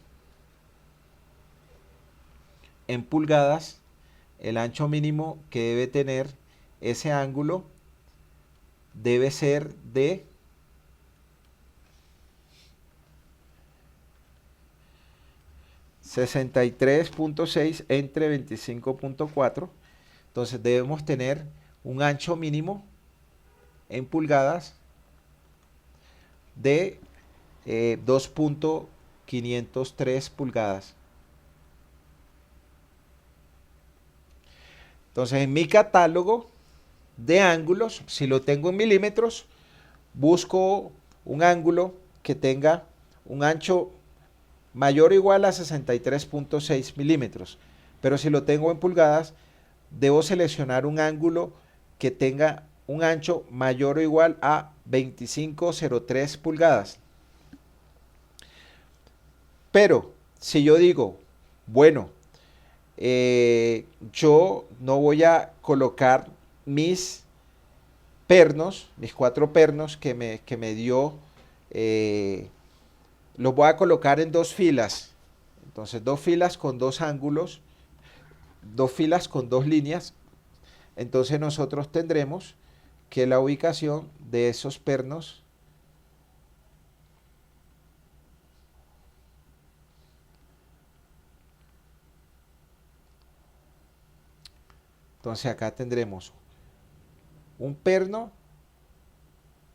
en pulgadas, el ancho mínimo que debe tener ese ángulo debe ser de 63.6 entre 25.4. Entonces debemos tener un ancho mínimo en pulgadas de 2.503 pulgadas. Entonces en mi catálogo de ángulos, si lo tengo en milímetros, busco un ángulo que tenga un ancho mayor o igual a 63.6 milímetros. Pero si lo tengo en pulgadas, debo seleccionar un ángulo que tenga un ancho mayor o igual a 25.03 pulgadas. Pero si yo digo, bueno, yo no voy a colocar mis pernos, mis 4 pernos que me dio, los voy a colocar en 2 filas. Entonces 2 filas con 2 ángulos, 2 filas con 2 líneas. Entonces nosotros tendremos que la ubicación de esos pernos entonces acá tendremos un perno,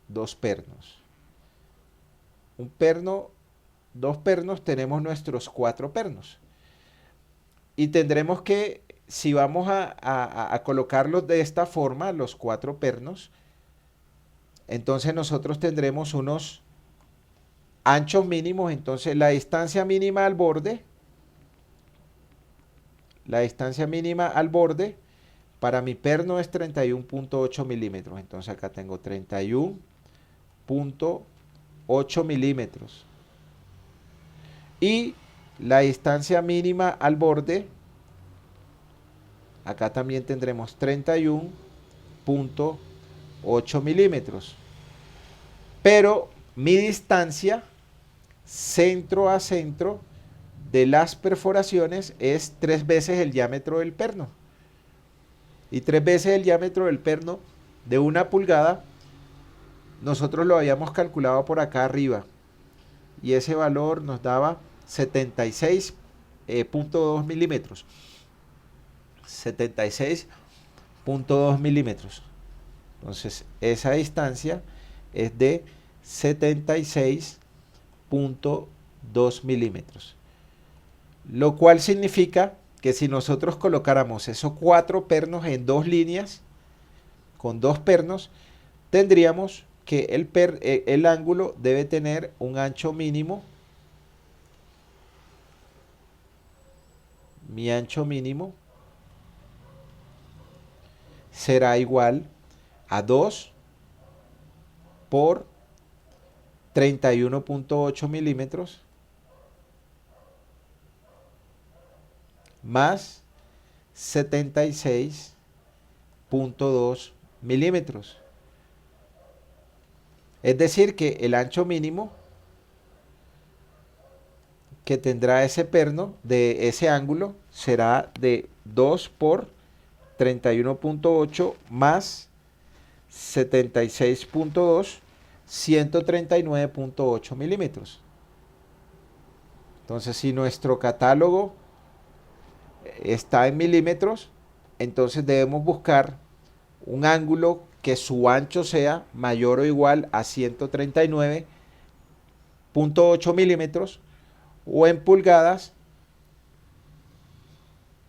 2 pernos. Un perno, 2 pernos, tenemos nuestros 4 pernos. Y tendremos que, si vamos a colocarlos de esta forma, los 4 pernos, entonces nosotros tendremos unos anchos mínimos. Entonces la distancia mínima al borde, para mi perno es 31.8 milímetros. Entonces acá tengo 31.8 milímetros. Y la distancia mínima al borde, acá también tendremos 31.8 milímetros. Pero mi distancia centro a centro de las perforaciones es 3 veces el diámetro del perno. Y 3 veces el diámetro del perno de 1 pulgada, nosotros lo habíamos calculado por acá arriba. Y ese valor nos daba 76.2 milímetros. 76.2 milímetros. Entonces, esa distancia es de 76.2 milímetros. Lo cual significa que si nosotros colocáramos esos 4 pernos en 2 líneas, con 2 pernos, tendríamos que el ángulo debe tener un ancho mínimo. Mi ancho mínimo será igual a 2 por 31.8 milímetros más 76.2 milímetros. Es decir, que el ancho mínimo que tendrá ese perno de ese ángulo será de 2 por 31.8 más 76.2, 139.8 milímetros. Entonces, si nuestro catálogo está en milímetros, entonces debemos buscar un ángulo que su ancho sea mayor o igual a 139.8 milímetros, o en pulgadas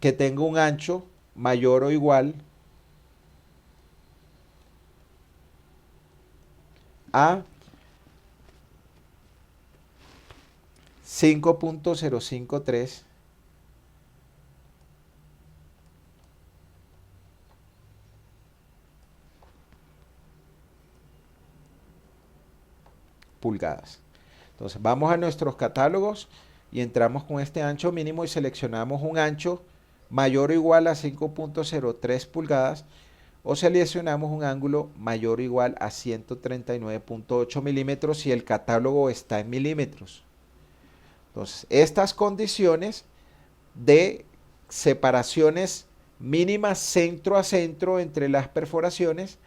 que tenga un ancho mayor o igual a 5.053 pulgadas. Entonces vamos a nuestros catálogos y entramos con este ancho mínimo y seleccionamos un ancho mayor o igual a 5.03 pulgadas, o seleccionamos un ángulo mayor o igual a 139.8 milímetros si el catálogo está en milímetros. Entonces, estas condiciones de separaciones mínimas centro a centro entre las perforaciones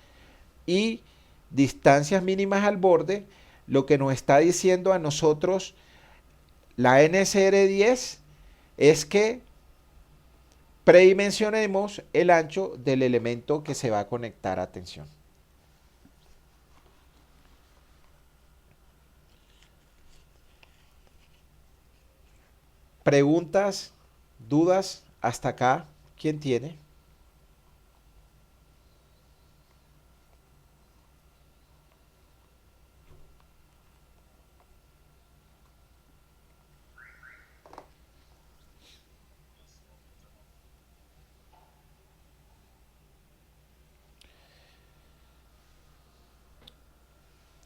y distancias mínimas al borde, lo que nos está diciendo a nosotros la NSR10 es que predimensionemos el ancho del elemento que se va a conectar a tensión. Preguntas, dudas, hasta acá, ¿quién tiene?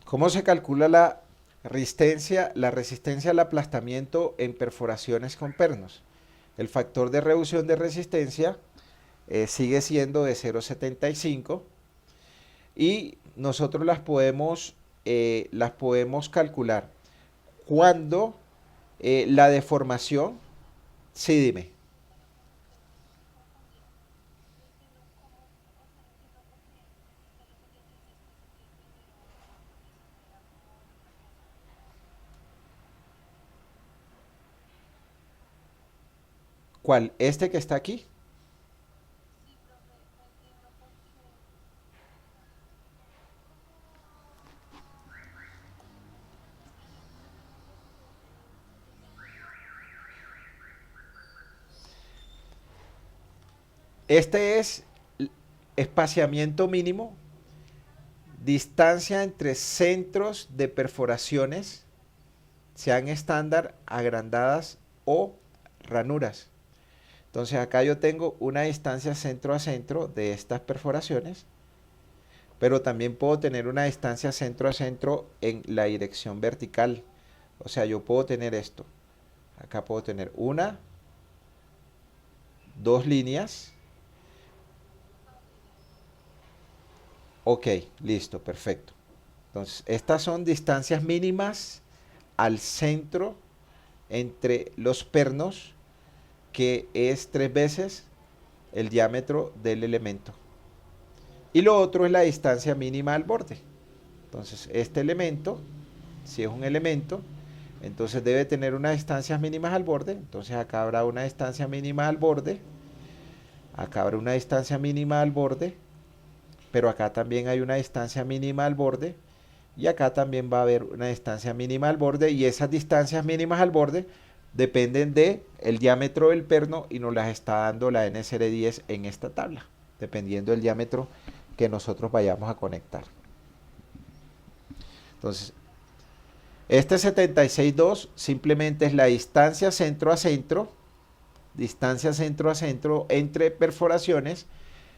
¿Cómo se calcula la resistencia? La resistencia al aplastamiento en perforaciones con pernos. El factor de reducción de resistencia sigue siendo de 0,75 y nosotros las podemos calcular cuando la deformación, sí, dime, ¿cuál? ¿Este que está aquí? Este es espaciamiento mínimo, distancia entre centros de perforaciones, sean estándar, agrandadas o ranuras. Entonces acá yo tengo una distancia centro a centro de estas perforaciones, pero también puedo tener una distancia centro a centro en la dirección vertical. O sea, yo puedo tener esto. Acá puedo tener una, dos líneas. Ok, listo, perfecto. Entonces, estas son distancias mínimas al centro entre los pernos, que es 3 veces el diámetro del elemento. Y lo otro es la distancia mínima al borde. Entonces, este elemento, si es un elemento, entonces debe tener unas distancias mínimas al borde. Entonces acá habrá una distancia mínima al borde. Acá habrá una distancia mínima al borde. Pero acá también hay una distancia mínima al borde. Y acá también va a haber una distancia mínima al borde. Y esas distancias mínimas al borde dependen del diámetro del perno y nos las está dando la NSR10 en esta tabla, dependiendo del diámetro que nosotros vayamos a conectar. Entonces, este 76.2 simplemente es la distancia centro a centro entre perforaciones,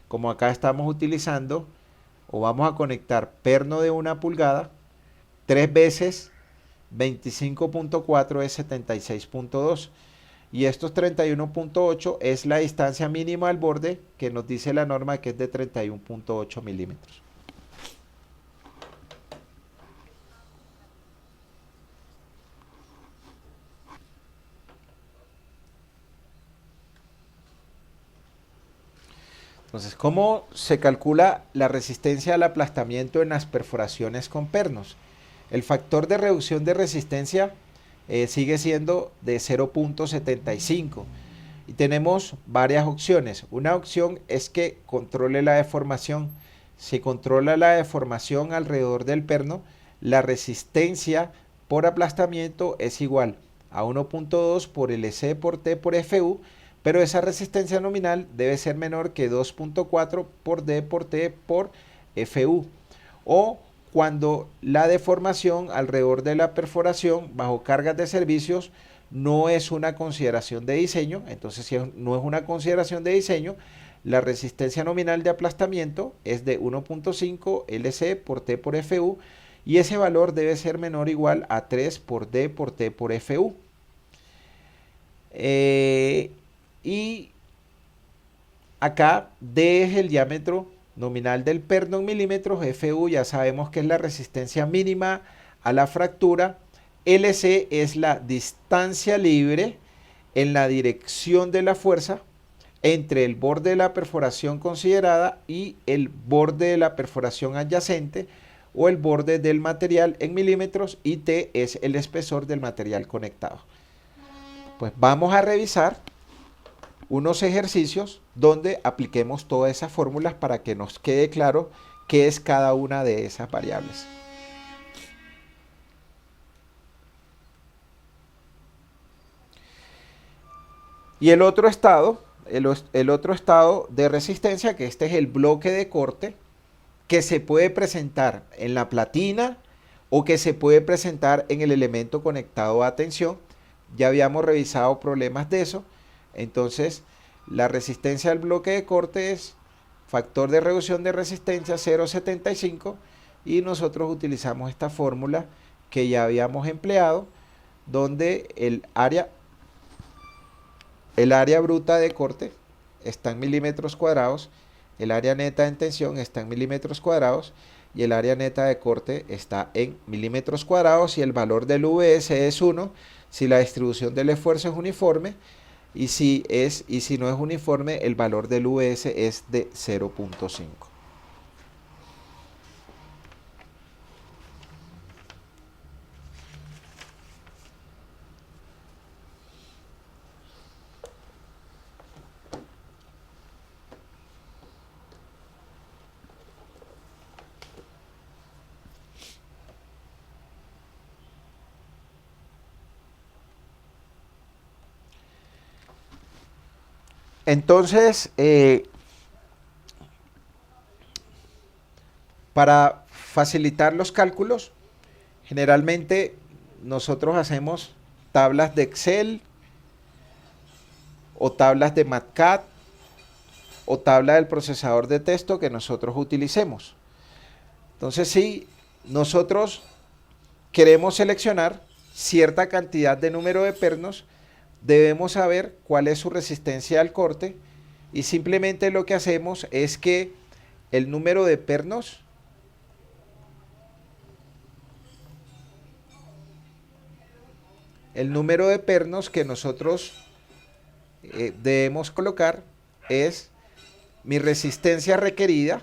como acá estamos utilizando, o vamos a conectar perno de 1 pulgada, 3 veces 25.4 es 76.2. Y estos 31.8 es la distancia mínima al borde que nos dice la norma, que es de 31.8 milímetros. Entonces, ¿cómo se calcula la resistencia al aplastamiento en las perforaciones con pernos? El factor de reducción de resistencia sigue siendo de 0.75 y tenemos varias opciones. Una opción es que controle la deformación. Si controla la deformación alrededor del perno, la resistencia por aplastamiento es igual a 1.2 por LC por T por FU, pero esa resistencia nominal debe ser menor que 2.4 por D por T por FU. O cuando la deformación alrededor de la perforación bajo cargas de servicios no es una consideración de diseño, entonces si no es una consideración de diseño, la resistencia nominal de aplastamiento es de 1.5 LC por T por FU y ese valor debe ser menor o igual a 3 por D por T por FU. Y acá D es el diámetro nominal del perno en milímetros, FU ya sabemos que es la resistencia mínima a la fractura, LC es la distancia libre en la dirección de la fuerza entre el borde de la perforación considerada y el borde de la perforación adyacente o el borde del material en milímetros, y T es el espesor del material conectado. Pues vamos a revisar unos ejercicios donde apliquemos todas esas fórmulas para que nos quede claro qué es cada una de esas variables. Y el otro estado, el otro estado de resistencia, que este es el bloque de corte, que se puede presentar en la platina o que se puede presentar en el elemento conectado a tensión. Ya habíamos revisado problemas de eso. Entonces, la resistencia al bloque de corte es factor de reducción de resistencia 0.75 y nosotros utilizamos esta fórmula que ya habíamos empleado, donde el área bruta de corte está en milímetros cuadrados, el área neta en tensión está en milímetros cuadrados y el área neta de corte está en milímetros cuadrados, y el valor del VS es 1 si la distribución del esfuerzo es uniforme, y si no es uniforme, el valor del VS es de 0.5. Entonces, para facilitar los cálculos, generalmente nosotros hacemos tablas de Excel o tablas de MATCAD o tabla del procesador de texto que nosotros utilicemos. Entonces, si nosotros queremos seleccionar cierta cantidad de número de pernos, debemos saber cuál es su resistencia al corte, y simplemente lo que hacemos es que el número de pernos que nosotros debemos colocar es mi resistencia requerida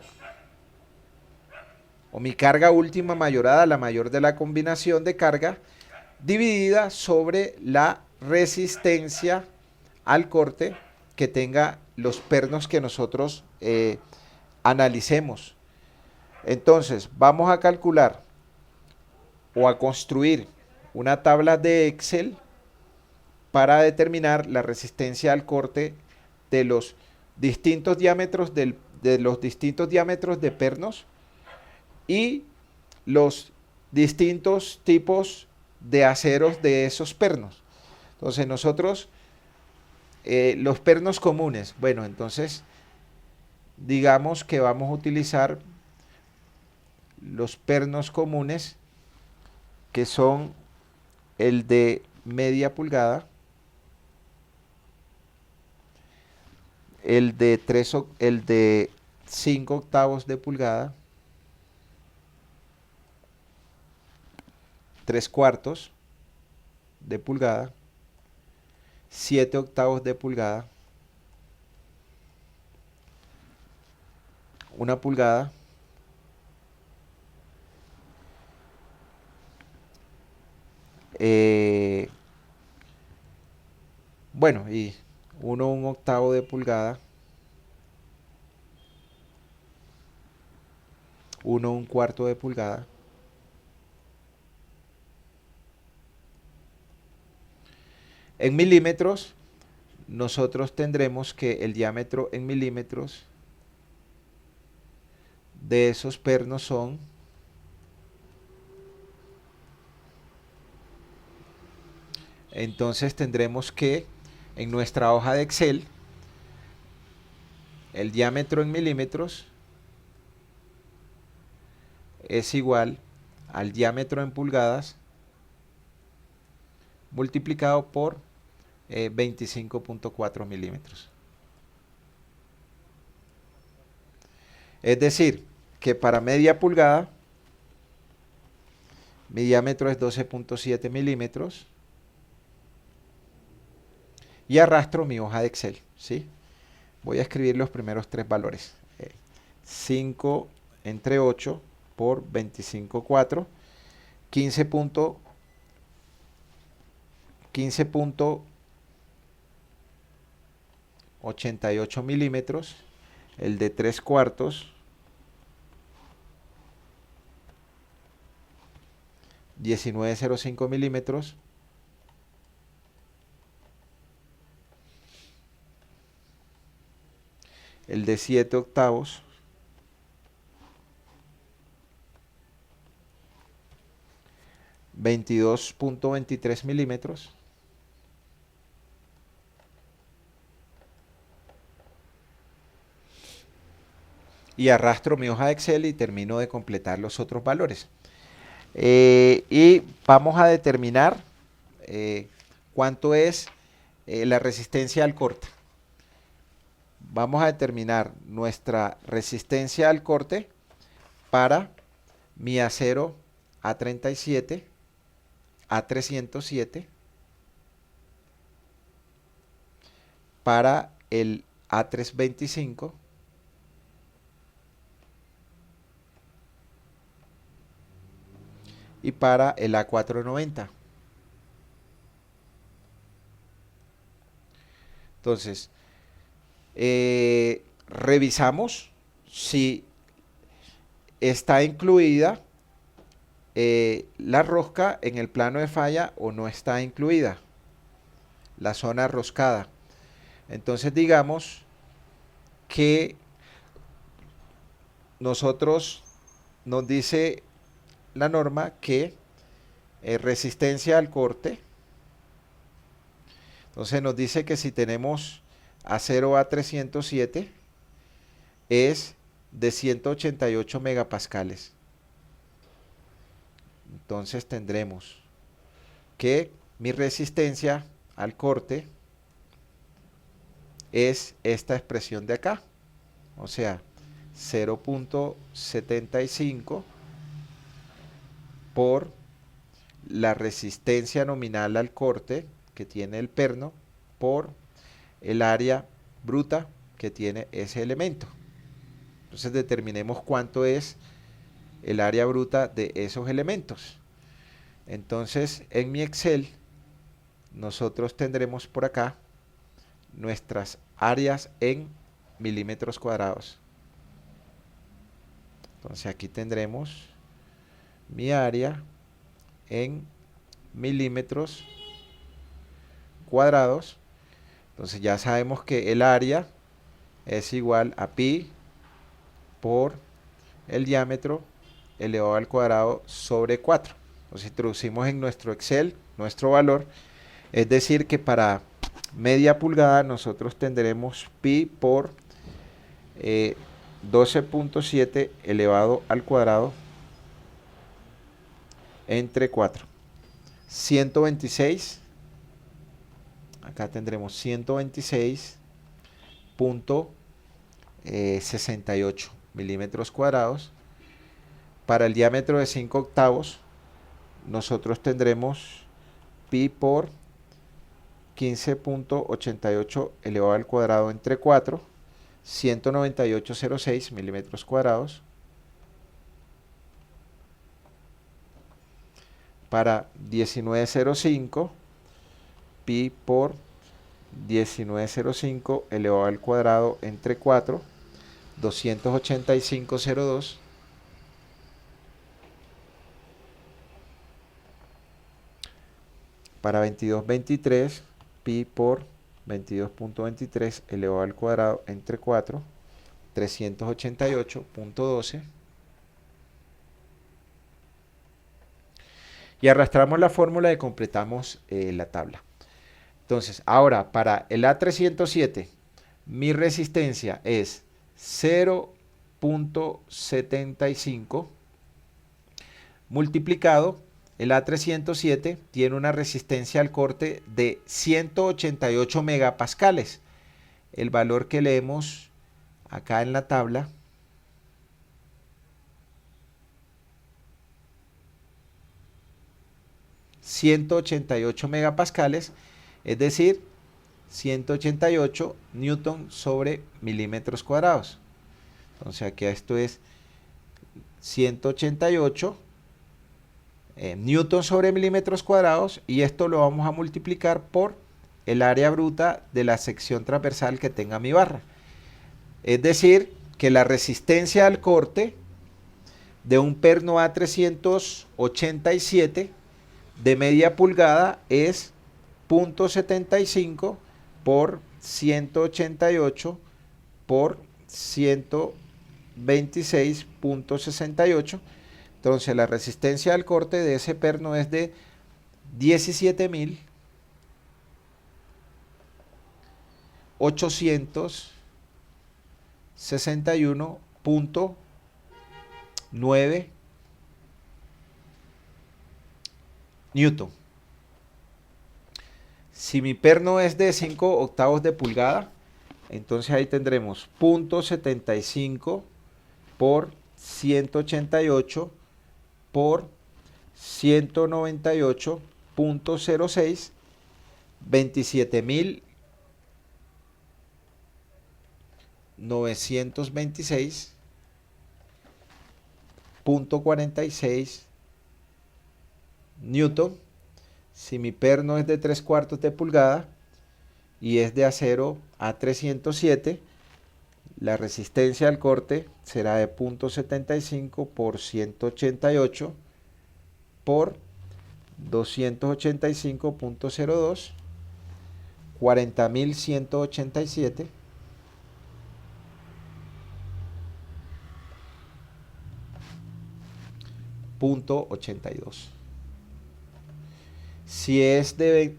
o mi carga última mayorada, la mayor de la combinación de carga, dividida sobre la resistencia al corte que tenga los pernos que nosotros analicemos. Entonces, vamos a calcular o a construir una tabla de Excel para determinar la resistencia al corte de los distintos diámetros de pernos y los distintos tipos de aceros de esos pernos. Entonces nosotros, los pernos comunes, bueno, entonces digamos que vamos a utilizar los pernos comunes, que son el de media pulgada, el de 5 octavos de pulgada, 3 cuartos de pulgada, 7 octavos de pulgada, 1 pulgada. Bueno, y 1/8 de pulgada. 1/4 de pulgada. En milímetros, nosotros tendremos que el diámetro en milímetros de esos pernos son entonces tendremos que en nuestra hoja de Excel el diámetro en milímetros es igual al diámetro en pulgadas multiplicado por 25.4 milímetros. Es decir, que para media pulgada mi diámetro es 12.7 milímetros y arrastro mi hoja de Excel, ¿sí? Voy a escribir los primeros 3 valores. 5 entre 8 por 25.4, 15.88 milímetros, el de 3/4, 19.05 milímetros, el de 7/8, 22.23 milímetros, y arrastro mi hoja de Excel y termino de completar los otros valores. Y vamos a determinar cuánto es la resistencia al corte. Vamos a determinar nuestra resistencia al corte para mi acero A37, A307, para el A325, y para el A490. Entonces, revisamos si está incluida la rosca en el plano de falla o no está incluida la zona roscada. Entonces digamos que nosotros nos dice la norma que resistencia al corte. Entonces nos dice que si tenemos acero A307 es de 188 megapascales. Entonces tendremos que mi resistencia al corte es esta expresión de acá. O sea, 0.75 por la resistencia nominal al corte que tiene el perno por el área bruta que tiene ese elemento. Entonces determinemos cuánto es el área bruta de esos elementos. Entonces en mi Excel nosotros tendremos por acá nuestras áreas en milímetros cuadrados. Entonces aquí tendremos mi área en milímetros cuadrados. Entonces ya sabemos que el área es igual a pi por el diámetro elevado al cuadrado sobre 4. Entonces introducimos en nuestro Excel nuestro valor, es decir que para media pulgada nosotros tendremos pi por 12.7 elevado al cuadrado entre 4. 126, acá tendremos 126.68 milímetros cuadrados. Para el diámetro de 5/8 nosotros tendremos pi por 15.88 elevado al cuadrado entre 4, 198,06 milímetros cuadrados para 19,05 pi por 19,05 elevado al cuadrado entre 4, 285,02 para 22,23 pi por 22,23 elevado al cuadrado entre 4, 388,12. Y arrastramos la fórmula y completamos la tabla. Entonces, ahora para el A307, mi resistencia es 0,75 multiplicado. El A307 tiene una resistencia al corte de 188 megapascales. El valor que leemos acá en la tabla ...188 megapascales... es decir, 188 newton sobre milímetros cuadrados. Entonces aquí esto es 188 newton sobre milímetros cuadrados, y esto lo vamos a multiplicar por el área bruta de la sección transversal que tenga mi barra. Es decir, que la resistencia al corte de un perno A387 de media pulgada es 0,75 por 188 por 126,68. Entonces la resistencia al corte de ese perno es de 17.861,9 newton. Si mi perno es de 5 octavos de pulgada, entonces ahí tendremos 0,75 por 188 por 198,06, 27.926,46 newton. Si mi perno es de 3/4 de pulgada y es de acero A307, la resistencia al corte será de 0,75 por 188 por 285,02, 40.187,82. Si es de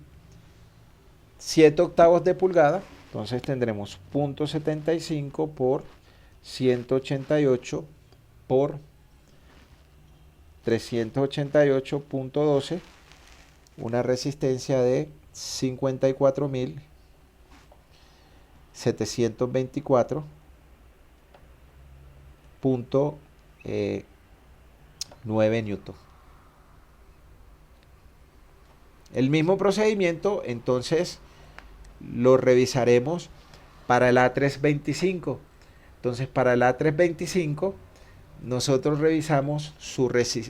7 octavos de pulgada, entonces tendremos 0,75 por 188 por 388,12, una resistencia de 54.724,9 newton. El mismo procedimiento entonces lo revisaremos para el A325. Entonces para el A325 nosotros revisamos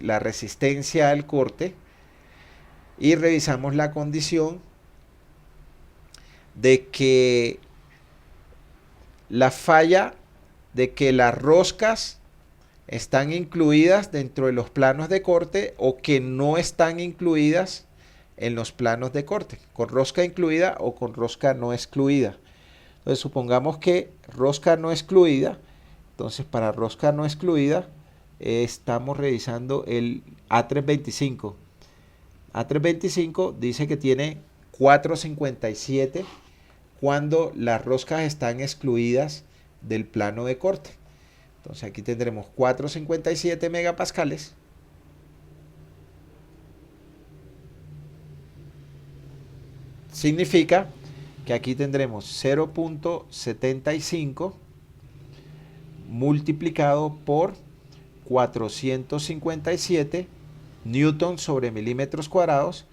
la resistencia al corte y revisamos la condición de que la falla, de que las roscas están incluidas dentro de los planos de corte o que no están incluidas en los planos de corte, con rosca incluida o con rosca no excluida. Entonces supongamos que rosca no excluida. Entonces para rosca no excluida estamos revisando el A325. A325 dice que tiene 4,57 cuando las roscas están excluidas del plano de corte. Entonces aquí tendremos 4,57 megapascales significa que aquí tendremos 0,75 multiplicado por 457 newton sobre milímetros cuadrados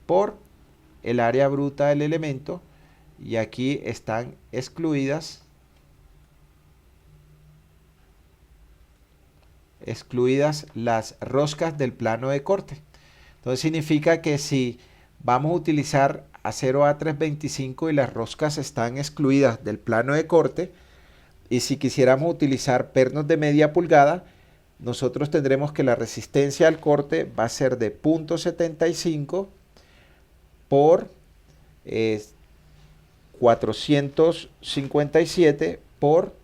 por el área bruta del elemento, y aquí están excluidas excluidas las roscas del plano de corte. Entonces significa que si vamos a utilizar acero A325 y las roscas están excluidas del plano de corte, y si quisiéramos utilizar pernos de media pulgada, nosotros tendremos que la resistencia al corte va a ser de 0.75 por 457 por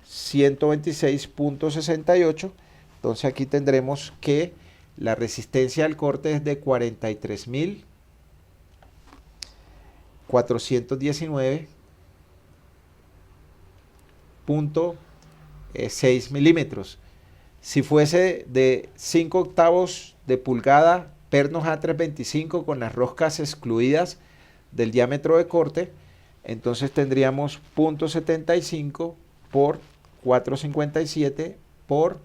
126.68. Entonces aquí tendremos que la resistencia al corte es de 43.419.6 milímetros. Si fuese de 5/8 de pulgada, pernos A325 con las roscas excluidas del diámetro de corte, entonces tendríamos 0.75 por 457 por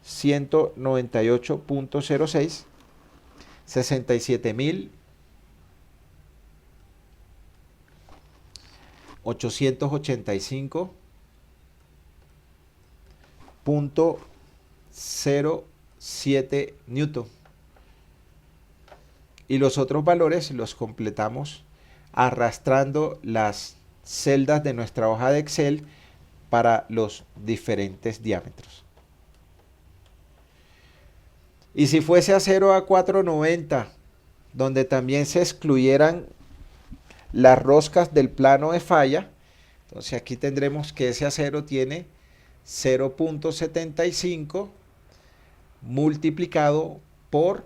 198.06, 67.885.07 newton. Y los otros valores los completamos arrastrando las celdas de nuestra hoja de Excel para los diferentes diámetros. Y si fuese acero A490, donde también se excluyeran las roscas del plano de falla, entonces aquí tendremos que ese acero tiene 0.75 multiplicado por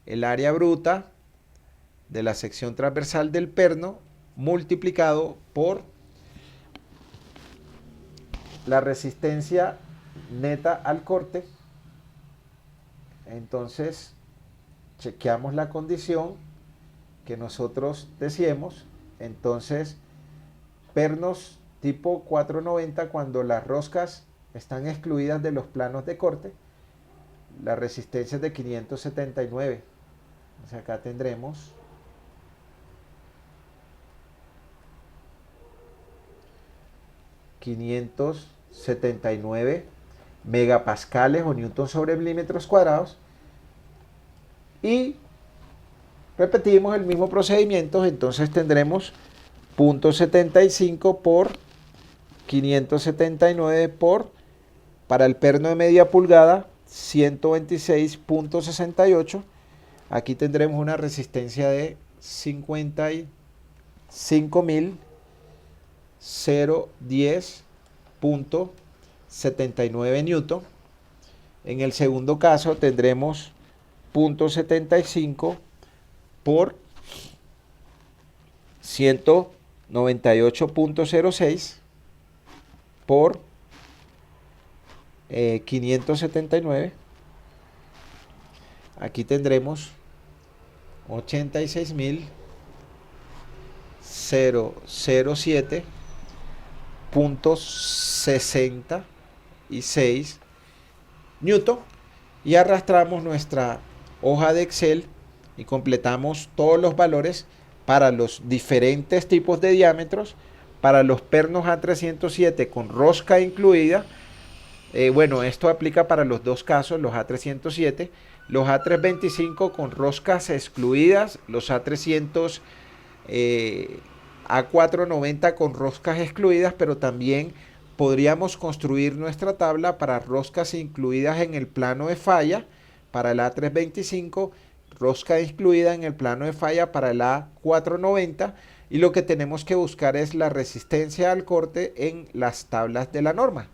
el área bruta de la sección transversal del perno multiplicado por la resistencia neta al corte. Entonces chequeamos la condición que nosotros decíamos. Entonces pernos tipo 490, cuando las roscas están excluidas de los planos de corte, la resistencia es de 579. Entonces acá tendremos 579 megapascales o newton sobre milímetros cuadrados. Y repetimos el mismo procedimiento, entonces tendremos 0.75 por 579 por, para el perno de media pulgada, 126.68. Aquí tendremos una resistencia de 55.010.79 newton. En el segundo caso tendremos 0.75 por 198.06 por 579. Aquí tendremos 86.007.66 newton, y arrastramos nuestra hoja de Excel y completamos todos los valores para los diferentes tipos de diámetros. Para los pernos A307 con rosca incluida, bueno, esto aplica para los dos casos, los A307, los A325 con roscas excluidas, los A300 A490 con roscas excluidas, pero también podríamos construir nuestra tabla para roscas incluidas en el plano de falla para el A325, rosca incluida en el plano de falla para el A490, y lo que tenemos que buscar es la resistencia al corte en las tablas de la norma.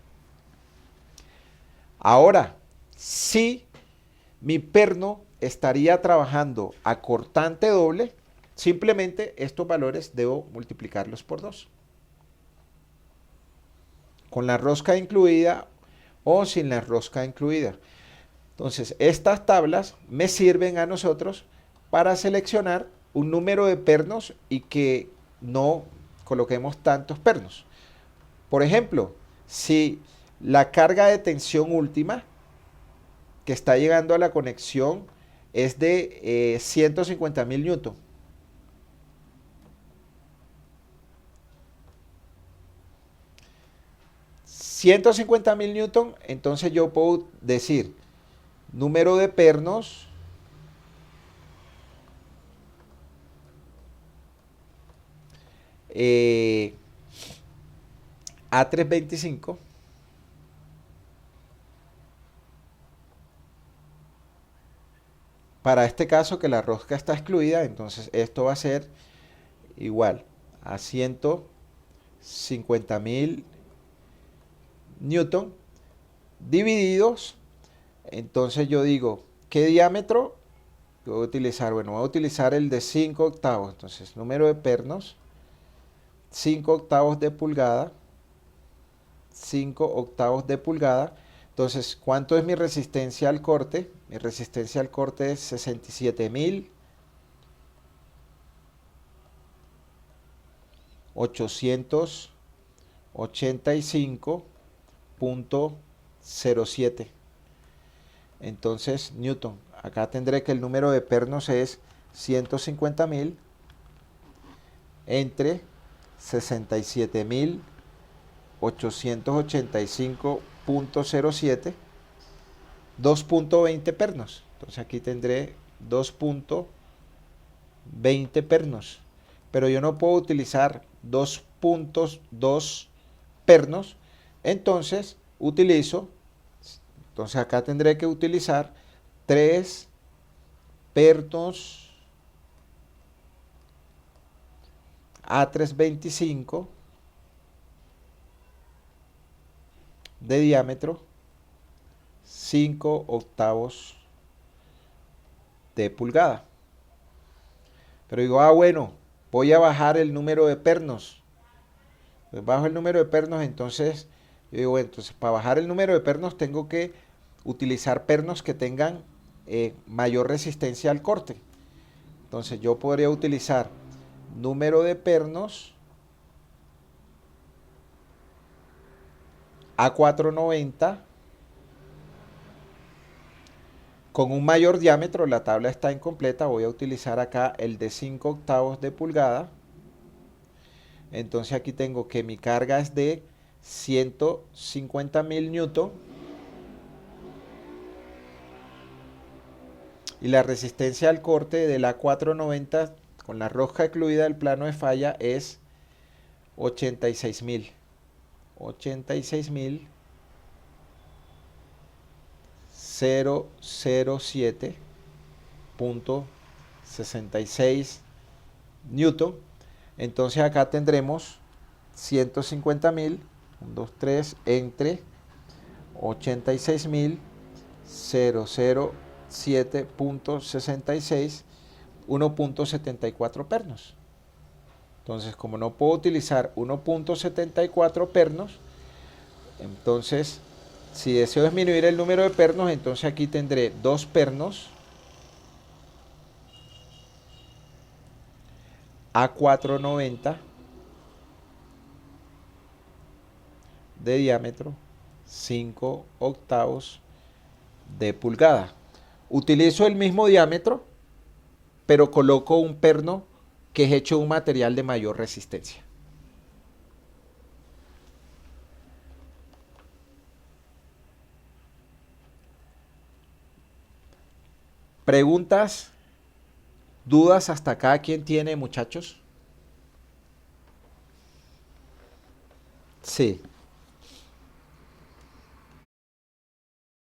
Ahora, si mi perno estaría trabajando a cortante doble, simplemente estos valores debo multiplicarlos por 2. Con la rosca incluida o sin la rosca incluida. Entonces, estas tablas me sirven a nosotros para seleccionar un número de pernos y que no coloquemos tantos pernos. Por ejemplo, si la carga de tensión última que está llegando a la conexión es de 150.000 newton. 150.000 newton, entonces yo puedo decir número de pernos A325 para este caso que la rosca está excluida, entonces esto va a ser igual a 150.000 newton divididos. Entonces yo digo, ¿qué diámetro voy a utilizar? Bueno, voy a utilizar el de 5 octavos. Entonces, número de pernos, 5 octavos de pulgada, 5 octavos de pulgada. Entonces, ¿cuánto es mi resistencia al corte? Mi resistencia al corte es 67.885.07. Entonces, newton. Acá tendré que el número de pernos es 150.000 entre 67.885.07, 2.20 pernos. Entonces aquí tendré 2.20 pernos. Pero yo no puedo utilizar 2.2 pernos. Entonces acá tendré que utilizar 3 pernos A325 de diámetro, 5 octavos de pulgada. Pero digo, bueno, voy a bajar el número de pernos. Pues bajo el número de pernos, entonces, yo digo, bueno, entonces para bajar el número de pernos tengo que utilizar pernos que tengan mayor resistencia al corte. Entonces yo podría utilizar número de pernos A490 con un mayor diámetro. La tabla está incompleta, voy a utilizar acá el de 5 octavos de pulgada. Entonces aquí tengo que mi carga es de 150.000 newton y la resistencia al corte de la A490 con la rosca excluida del plano de falla es 86.000. 86.007.66 newton. Entonces acá tendremos 150.000, 1, 2, 3, entre 86.007.66, 1.74 pernos. Entonces, como no puedo utilizar 1.74 pernos, entonces, si deseo disminuir el número de pernos, entonces aquí tendré 2 pernos A490 de diámetro, 5 octavos de pulgada. Utilizo el mismo diámetro, pero coloco un perno que es hecho de un material de mayor resistencia. ¿Preguntas? ¿Dudas hasta acá? ¿Quién tiene, muchachos? Sí.